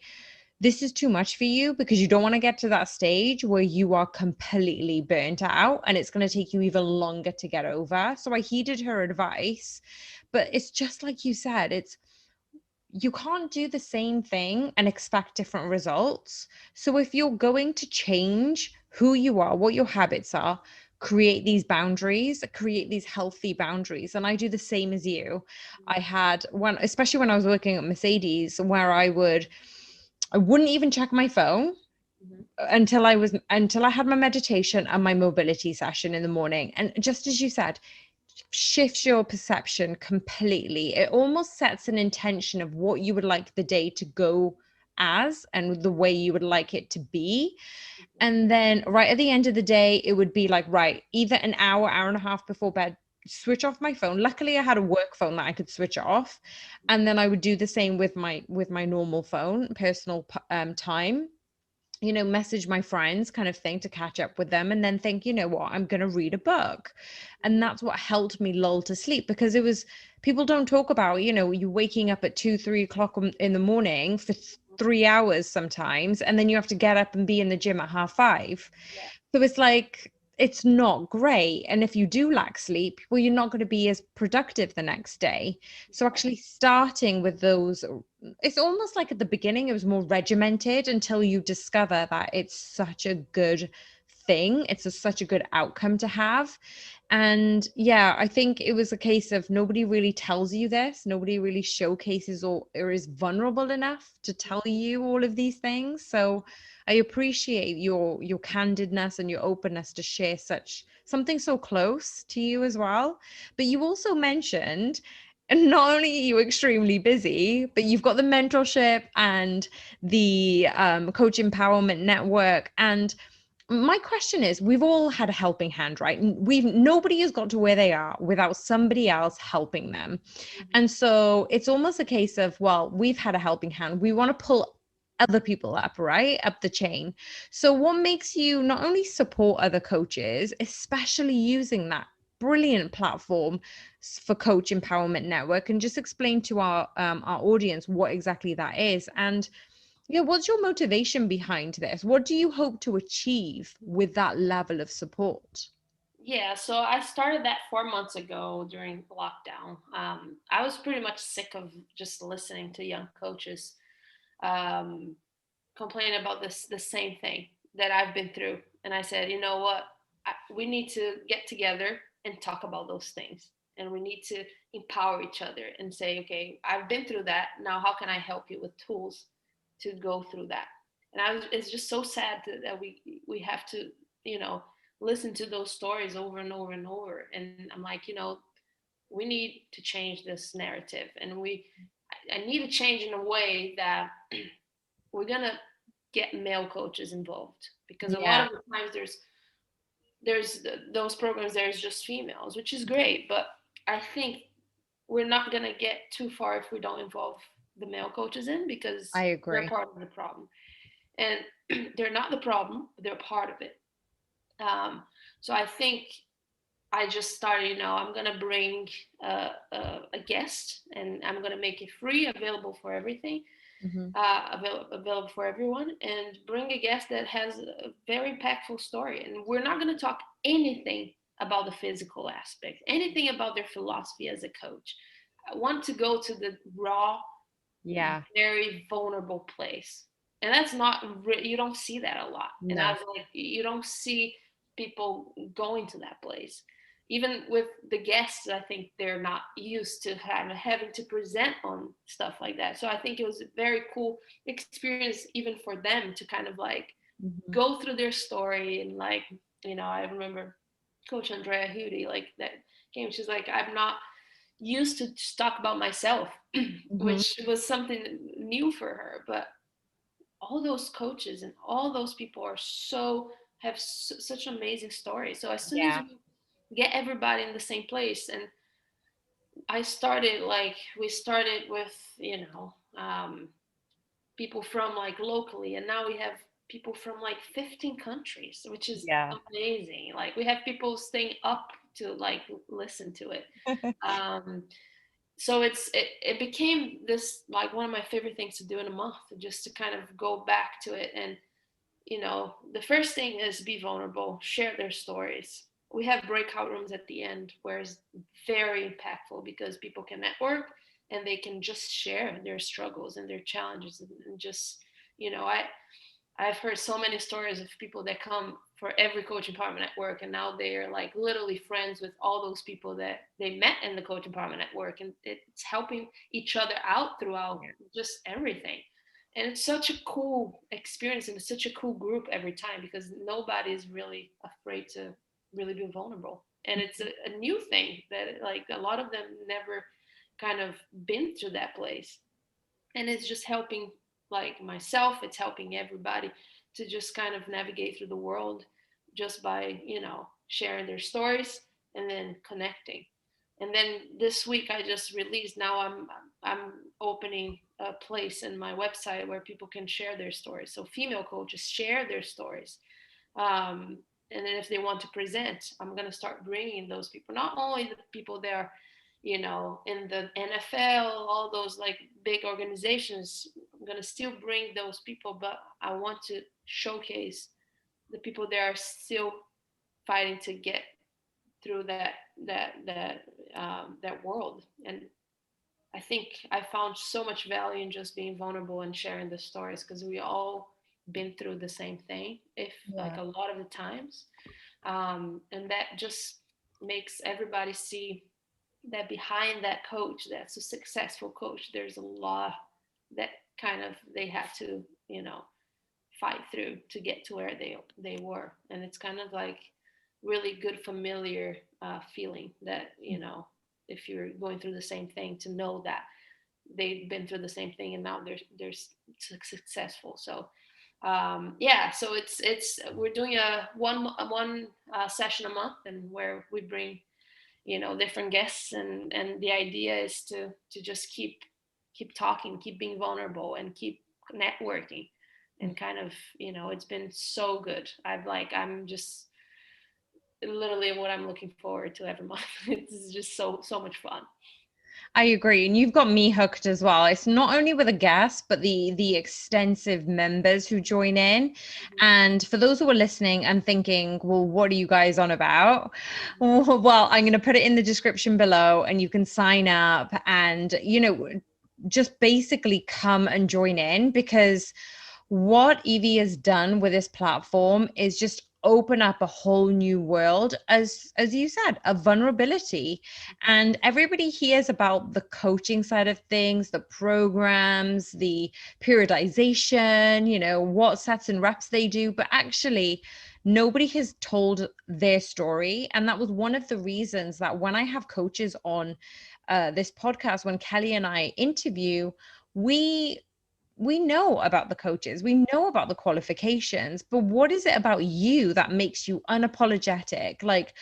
this is too much for you, because you don't want to get to that stage where you are completely burnt out and it's going to take you even longer to get over. So I heeded her advice. But it's just like you said, you can't do the same thing and expect different results. So if you're going to change who you are, what your habits are, create these boundaries, create these healthy boundaries. And I do the same as you. I had one, especially when I was working at Mercedes, where I wouldn't even check my phone Mhm. until I had my meditation and my mobility session in the morning. And just as you said, shifts your perception completely. It almost sets an intention of what you would like the day to go as and the way you would like it to be. And then right at the end of the day, it would be like, right, either an hour and a half before bed, switch off my phone. Luckily, I had a work phone that I could switch off. And then I would do the same with my normal phone, personal time, message my friends kind of thing to catch up with them, and then think, you know what, I'm going to read a book. And that's what helped me lull to sleep, because it was, people don't talk about, you waking up at 2, 3 o'clock in the morning for 3 hours sometimes, and then you have to get up and be in the gym at 5:30. Yeah. So it's like, it's not great. And if you do lack sleep, well, you're not going to be as productive the next day. So actually starting with those, it's almost like at the beginning, it was more regimented until you discover that it's such a good thing. Such a good outcome to have. And yeah, I think it was a case of nobody really tells you this. Nobody really showcases or is vulnerable enough to tell you all of these things. So I appreciate your candidness and your openness to share such something so close to you as well. But you also mentioned, and not only are you extremely busy, but you've got the mentorship and the coach empowerment network. And my question is, we've all had a helping hand, right? Nobody has got to where they are without somebody else helping them. Mhm. And so it's almost a case of, well, we've had a helping hand. We want to pull other people up, right? Up the chain. So, what makes you not only support other coaches, especially using that brilliant platform for Coach Empowerment Network, and just explain to our audience what exactly that is, and yeah, what's your motivation behind this? What do you hope to achieve with that level of support? Yeah, so I started that 4 months ago during lockdown. I was pretty much sick of just listening to young coaches um, complain about the same thing that I've been through. And I said, you know what? We need to get together and talk about those things. And we need to empower each other and say, okay, I've been through that. Now, how can I help you with tools to go through that? And it's just so sad that we have to, you know, listen to those stories over and over and over. And I'm like, we need to change this narrative, and I need to change in a way that we're gonna get male coaches involved, because a lot Yeah, of the times there's those programs there's just females, which is great, but I think we're not gonna get too far if we don't involve the male coaches in, I because they're agree. part of the problem, and they're not the problem, they're part of it. um, so I think I just started, I'm gonna bring a guest, and I'm gonna make it free, available for everything, Hmm. available for everyone, and bring a guest that has a very impactful story. And we're not going to talk anything about the physical aspect, anything about their philosophy as a coach. I want to go to the raw, Yeah, very vulnerable place. And that's not, you don't see that a lot. And I no. was like, you don't see people going to that place. Even with the guests, I think they're not used to having to present on stuff like that. So I think it was a very cool experience, even for them, to kind of like Hmm. go through their story. And like, I remember Coach Andrea Hudi, like that came, she's like, I'm not used to just talk about myself, Hmm. which was something new for her. But all those coaches and all those people are have such amazing stories. So as soon as Yeah, we get everybody in the same place, and I started like we started with people from like locally, and now we have people from like 15 countries, which is yeah, amazing. Like we have people staying up to like listen to it. um, so it became this like one of my favorite things to do in a month, just to kind of go back to it. And the first thing is be vulnerable, share their stories. We have breakout rooms at the end where it's very impactful, because people can network and they can just share their struggles and their challenges, and just I've heard so many stories of people that come for every Coach Empowerment Network, and now they are like literally friends with all those people that they met in the Coach Empowerment Network, and it's helping each other out throughout yeah. just everything. And it's such a cool experience, and it's such a cool group every time, because nobody is really afraid to really be vulnerable. And it's a new thing that like a lot of them never kind of been through that place. And it's just helping like myself, it's helping everybody to just kind of navigate through the world, just by sharing their stories and then connecting. And then this week I just released, now I'm opening a place in my website where people can share their stories, so female coaches share their stories. um, and then if they want to present, I'm going to start bringing those people, not only the people that are in the NFL, all those like big organizations. I'm going to still bring those people, but I want to showcase the people that are still fighting to get through that world. And I think I found so much value in just being vulnerable and sharing the stories, because we all been through the same thing, if like Yeah. a lot of the times. And that just makes everybody see that behind that coach that's a successful coach, there's a lot that kind of they had to fight through to get to where they were. And it's kind of like really good familiar feeling that if you're going through the same thing, to know that they've been through the same thing and now they're successful. So yeah, so it's we're doing a one session a month, and where we bring different guests, and the idea is to just keep talking, keep being vulnerable, and keep networking, and kind of, it's been so good. I'm just literally what I'm looking forward to every month. It's just so much fun. I agree. And you've got me hooked as well. It's not only with a guest, but the extensive members who join in. Mhm. And for those who are listening and thinking, well, what are you guys on about? Well, I'm going to put it in the description below and you can sign up and, just basically come and join in, because what Evie has done with this platform is just open up a whole new world, as you said, a vulnerability. And everybody hears about the coaching side of things, the programs, the periodization, what sets and reps they do, but actually nobody has told their story. And that was one of the reasons that when I have coaches on this podcast, when Kelly and I interview, we we know about the coaches, we know about the qualifications, but what is it about you that makes you unapologetic? Like,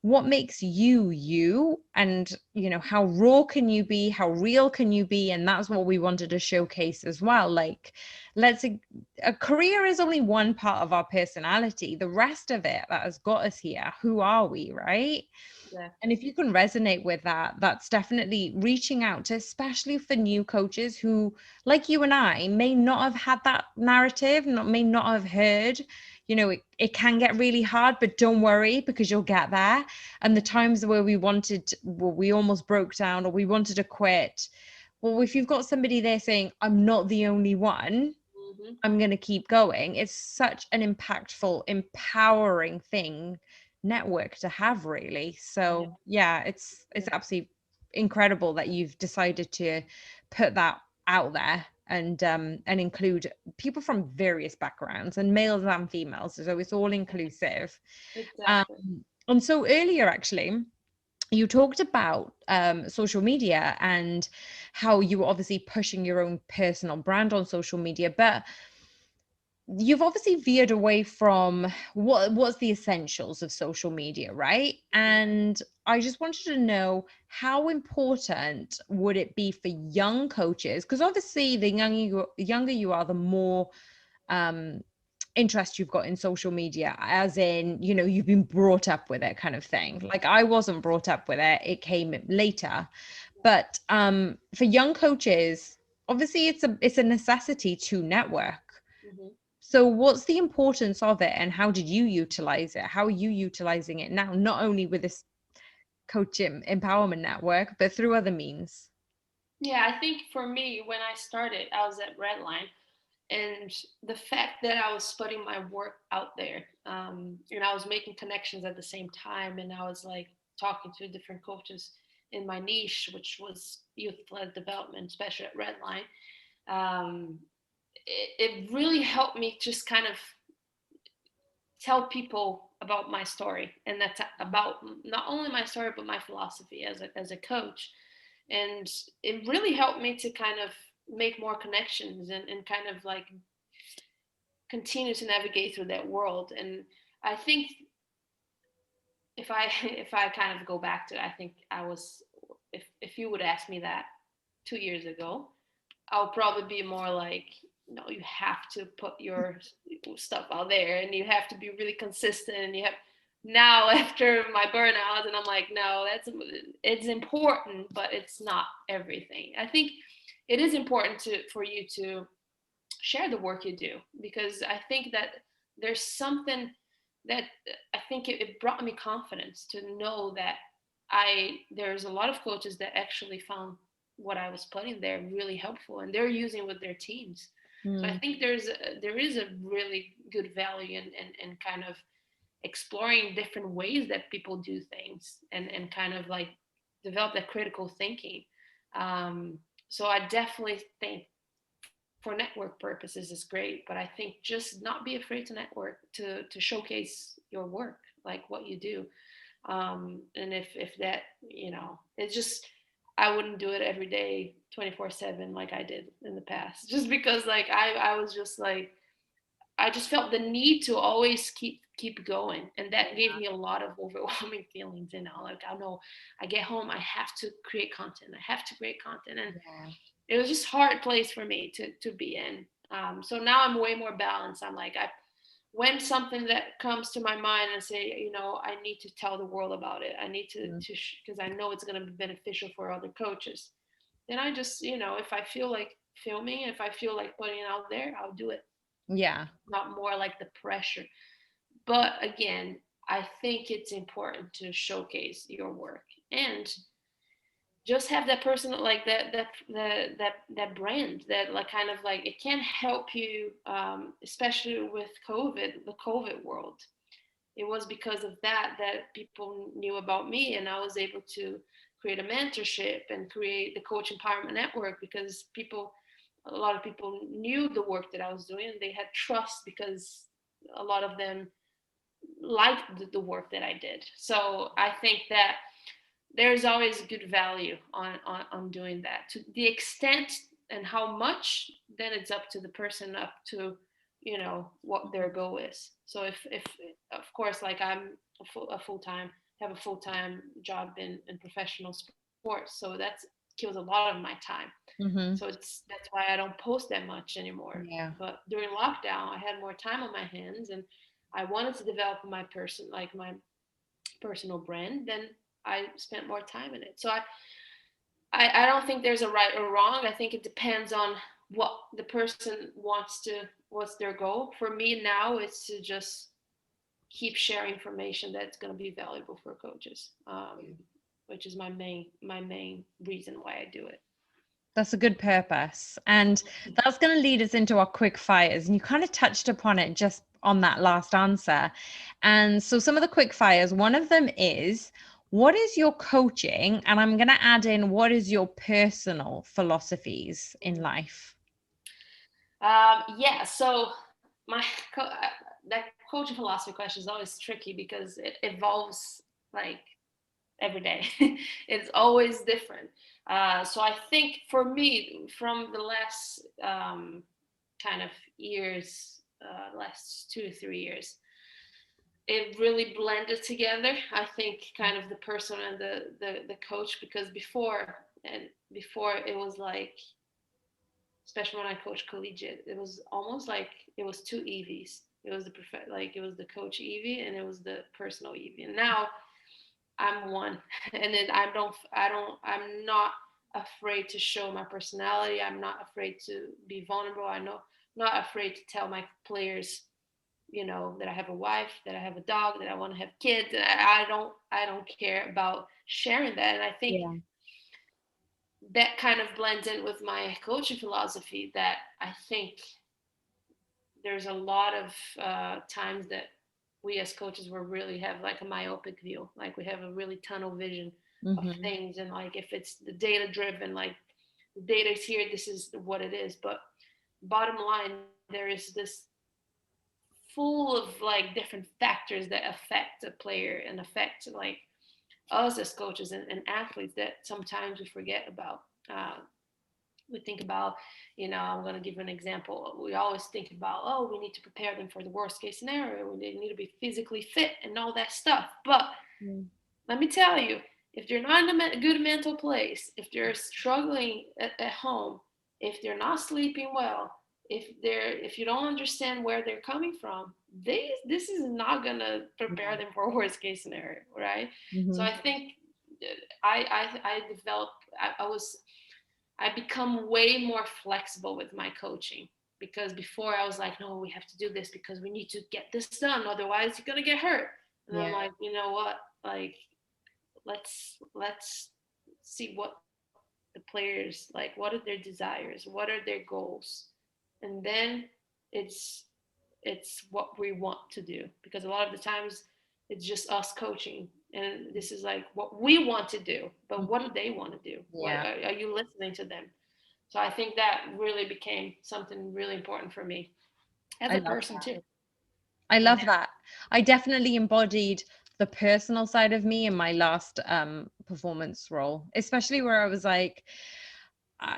what makes you you? And, how raw can you be? How real can you be? And that's what we wanted to showcase as well. Like, a career is only one part of our personality. The rest of it that has got us here, who are we, right? And Exactly. if you can resonate with that, that's definitely reaching out to, especially for new coaches who, like you and I, may not have had that narrative, may not have heard. It can get really hard, but don't worry, because you'll get there. And the times where we almost broke down or we wanted to quit. Well, if you've got somebody there saying, I'm not the only one, Hmm. I'm going to keep going. It's such an impactful, empowering thing, network to have, really. Yeah. So yeah, it's Yeah. absolutely incredible that you've decided to put that out there and include people from various backgrounds, and males and females, so it's all inclusive. um Exactly. and so earlier, actually, you talked about social media and how you were obviously pushing your own personal brand on social media, but you've obviously veered away from what's the essentials of social media, right? Mhm. And I just wanted to know, how important would it be for young coaches? Because obviously the younger you are, the more um interest you've got in social media, as in, you've been brought up with it, kind of thing. Like, I wasn't brought up with it, it came later. But for young coaches, obviously it's a necessity to network. Mhm. So what's the importance of it, and how did you utilize it? How are you utilizing it now, not only with this coaching empowerment network, but through other means? Yeah, I think for me, when I started, I was at Redline, and the fact that I was putting my work out there, and I was making connections at the same time, and I was like talking to different coaches in my niche, which was youth-led development, especially at Redline. Um, it really helped me just kind of tell people about my story, and that's about not only my story but my philosophy as a coach. And it really helped me to kind of make more connections, and kind of like continue to navigate through that world. And I think if I if I kind of go back to it, I think I was, if you would ask me that 2 years ago, I'll probably be more like, no, you have to put your stuff out there, and you have to be really consistent, and you have, now after my burnout, and I'm like, no, it's important, but it's not everything. I think it is important for you to share the work you do, because I think that there's something that I think it brought me confidence to know that there's a lot of coaches that actually found what I was putting there really helpful, and they're using with their teams. So I Mm, think there is a really good value in kind of exploring different ways that people do things, and kind of like develop that critical thinking. So I definitely think for network purposes is great, but I think just not be afraid to network, to showcase your work, like what you do. And if that, it's just, I wouldn't do it every day 24/7 like I did in the past, just because like I was just like, I just felt the need to always keep going, and that gave me a lot of overwhelming feelings. Like, I know I get home, I have to create content, I have to create content, and yeah. it was just hard place for me to be in. So now I'm way more balanced. I'm like, when something that comes to my mind and say, I need to tell the world about it. I need to, because I know it's going to be beneficial for other coaches. Then I just, if I feel like filming, if I feel like putting it out there, I'll do it. Yeah. Not more like the pressure. But again, I think it's important to showcase your work and just have that person, like that brand, that like kind of like it can help you, especially with the COVID world. It was because of that people knew about me, and I was able to create a mentorship and create the Coach Empowerment Network, because a lot of people knew the work that I was doing, and they had trust because a lot of them liked the work that I did. So I think that there's always good value on doing that. To the extent and how much, then it's up to the person, up to what their goal is. So if of course, like I'm a full-time, have a full-time job in professional sports, so that kills a lot of my time. So Mm-hmm. that's why I don't post that much anymore. Yeah. But during lockdown, I had more time on my hands, and I wanted to develop my personal brand. Then I spent more time in it. So I don't think there's a right or wrong. I think it depends on what the person what's their goal. For me now, it's to just keep sharing information that's going to be valuable for coaches, which is my main reason why I do it. That's a good purpose. And that's going to lead us into our quick fires. And you kind of touched upon it just on that last answer. And so some of the quick fires, one of them is, what is your coaching? And I'm going to add in, what is your personal philosophies in life? Yeah, so that coaching philosophy question is always tricky because it evolves like every day. It's always different. So I think for me, from the last kind of years, last 2 to 3 years, it really blended together. I think kind of the person and the coach, because before it was like, especially when I coached collegiate, it was almost like it was two Evies. It was it was the coach Evie, and it was the personal Evie. And now I'm one, and then I'm not afraid to show my personality. I'm not afraid to be vulnerable. Not afraid to tell my players, that I have a wife, that I have a dog, that I want to have kids. And I don't care about sharing that. And I think Yeah. that kind of blends in with my coaching philosophy, that I think there's a lot of times that we as coaches will really have like a myopic view, like we have a really tunnel vision of Mm-hmm. things, and like if it's the data driven, like the data is here, this is what it is. But bottom line, there is this full of like different factors that affect a player and affect like us as coaches and athletes, that sometimes we forget about. We think about, I'm going to give an example. We always think about, oh, we need to prepare them for the worst case scenario. We need to be physically fit and all that stuff. But let me tell you, if they're not in a good mental place, if they're struggling at home, if they're not sleeping well, if you don't understand where they're coming from, this is not gonna prepare them for a worst case scenario, right? So Mm-hmm. I think I developed. I become way more flexible with my coaching, because before I was like, no, we have to do this because we need to get this done, otherwise you're gonna get hurt. And I'm Yeah. like, you know what? Like, let's see what the players like. What are their desires? What are their goals? And then it's it's what we want to do, because a lot of the times it's just us coaching, and this is like what we want to do, but what do they want to do? What Yeah. are you listening to them? So I think that really became something really important for me as I a love person that. too. I Yeah. love that. I definitely embodied the personal side of me in my last performance role, especially where I was like,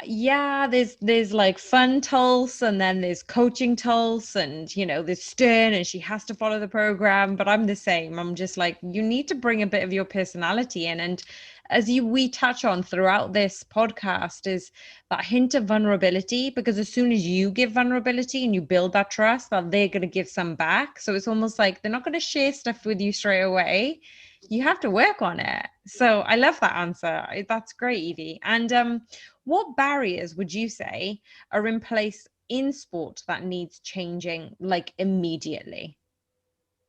yeah, there's like fun Tulse, and then there's coaching Tulse, and there's stern, and she has to follow the program. But I'm the same. I'm just like, you need to bring a bit of your personality in, and as we touch on throughout this podcast, is that hint of vulnerability, because as soon as you give vulnerability and you build that trust, that they're going to give some back. So it's almost like they're not going to share stuff with you straight away. You have to work on it. So I love that answer. That's great, Evie. And what barriers would you say are in place in sport that needs changing, like immediately?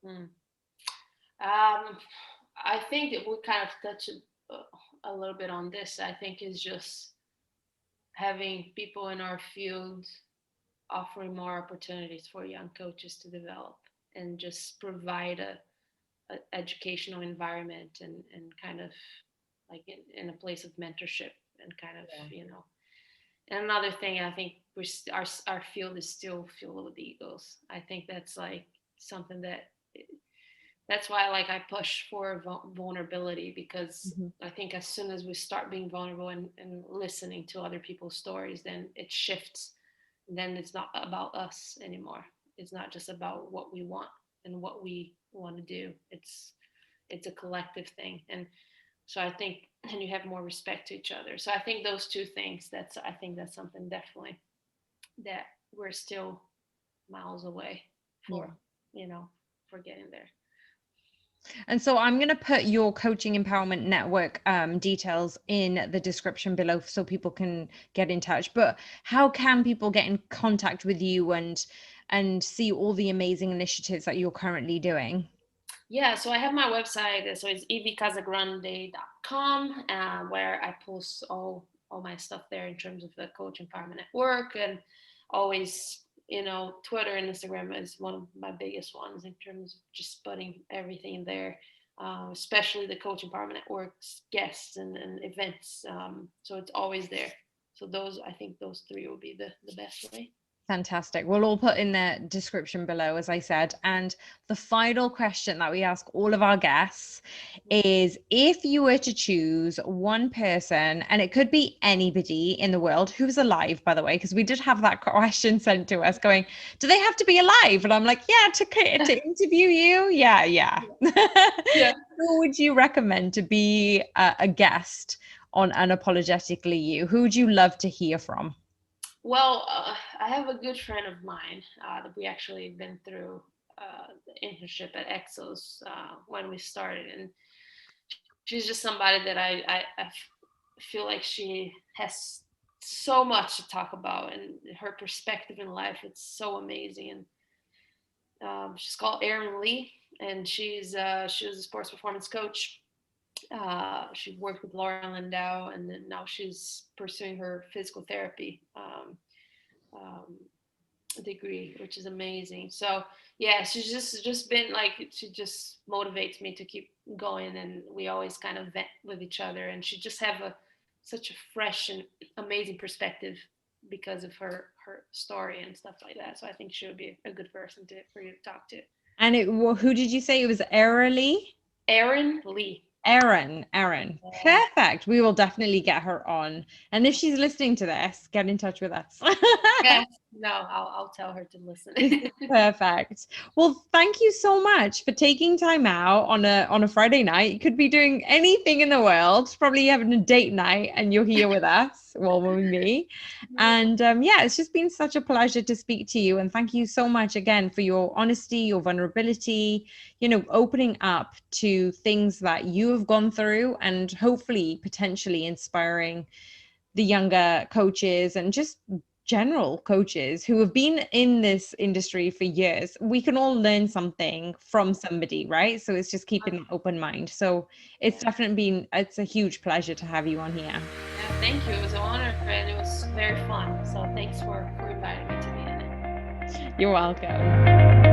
Mm. I think that we kind of touched a little bit on this. I think is just having people in our field offering more opportunities for young coaches to develop and just provide a educational environment and kind of like in a place of mentorship and kind of and another thing I think our field is still filled with egos. I think that's like something that's why like I push for vulnerability, because Mhm. I think as soon as we start being vulnerable and listening to other people's stories, then it shifts. Then it's not about us anymore. It's not just about what we want and what we want to do. It's a collective thing. And so I think and you have more respect to each other. So I think those two things, I think that's something definitely that we're still miles away Yeah. for, you know, for getting there. And so I'm going to put your coaching empowerment network details in the description below so people can get in touch. But how can people get in contact with you and see all the amazing initiatives that you're currently doing? Yeah, so I have my website. So it's ivicasagrande.com, where I post all my stuff there in terms of the coach empowerment at work, and always, Twitter and Instagram is one of my biggest ones in terms of just putting everything there, especially the coach empowerment at work's guests and events. So it's always there. So I think those three will be the best way. Fantastic. We'll all put in the description below, as I said. And the final question that we ask all of our guests is, if you were to choose one person, and it could be anybody in the world who's alive, by the way, because we did have that question sent to us going, do they have to be alive? And I'm like, yeah, to interview you. Yeah, yeah. Yeah. Who would you recommend to be a guest on Unapologetically You? Who would you love to hear from? Well, I have a good friend of mine that we actually been through the internship at Exos when we started, and she's just somebody that feel like she has so much to talk about, and her perspective in life, it's so amazing. And she's called Erin Lee, and she was a sports performance coach. She worked with Lauren Lindau, and then now she's pursuing her physical therapy um, degree, which is amazing. So yeah, she's just been like, she just motivates me to keep going, and we always kind of vent with each other, and she just have such a fresh and amazing perspective because of her story and stuff like that. So I think she would be a good person for you to talk to. And who did you say it was? Airily? Erin Lee. Erin. Yeah. Perfect. We will definitely get her on. And if she's listening to this, get in touch with us. Yes. No, I'll tell her to listen. This is perfect. Well, thank you so much for taking time out on a Friday night. You could be doing anything in the world, probably having a date night, and you're here with us, well, with me. And yeah, it's just been such a pleasure to speak to you. And thank you so much again for your honesty, your vulnerability, opening up to things that you have gone through, and hopefully potentially inspiring the younger coaches and just general coaches who have been in this industry for years. We can all learn something from somebody, right? So it's just keeping an open mind. So it's Yeah. definitely it's a huge pleasure to have you on here. Yeah, thank you. It was an honor, and it was very fun. So thanks for inviting me to be in it. You're welcome.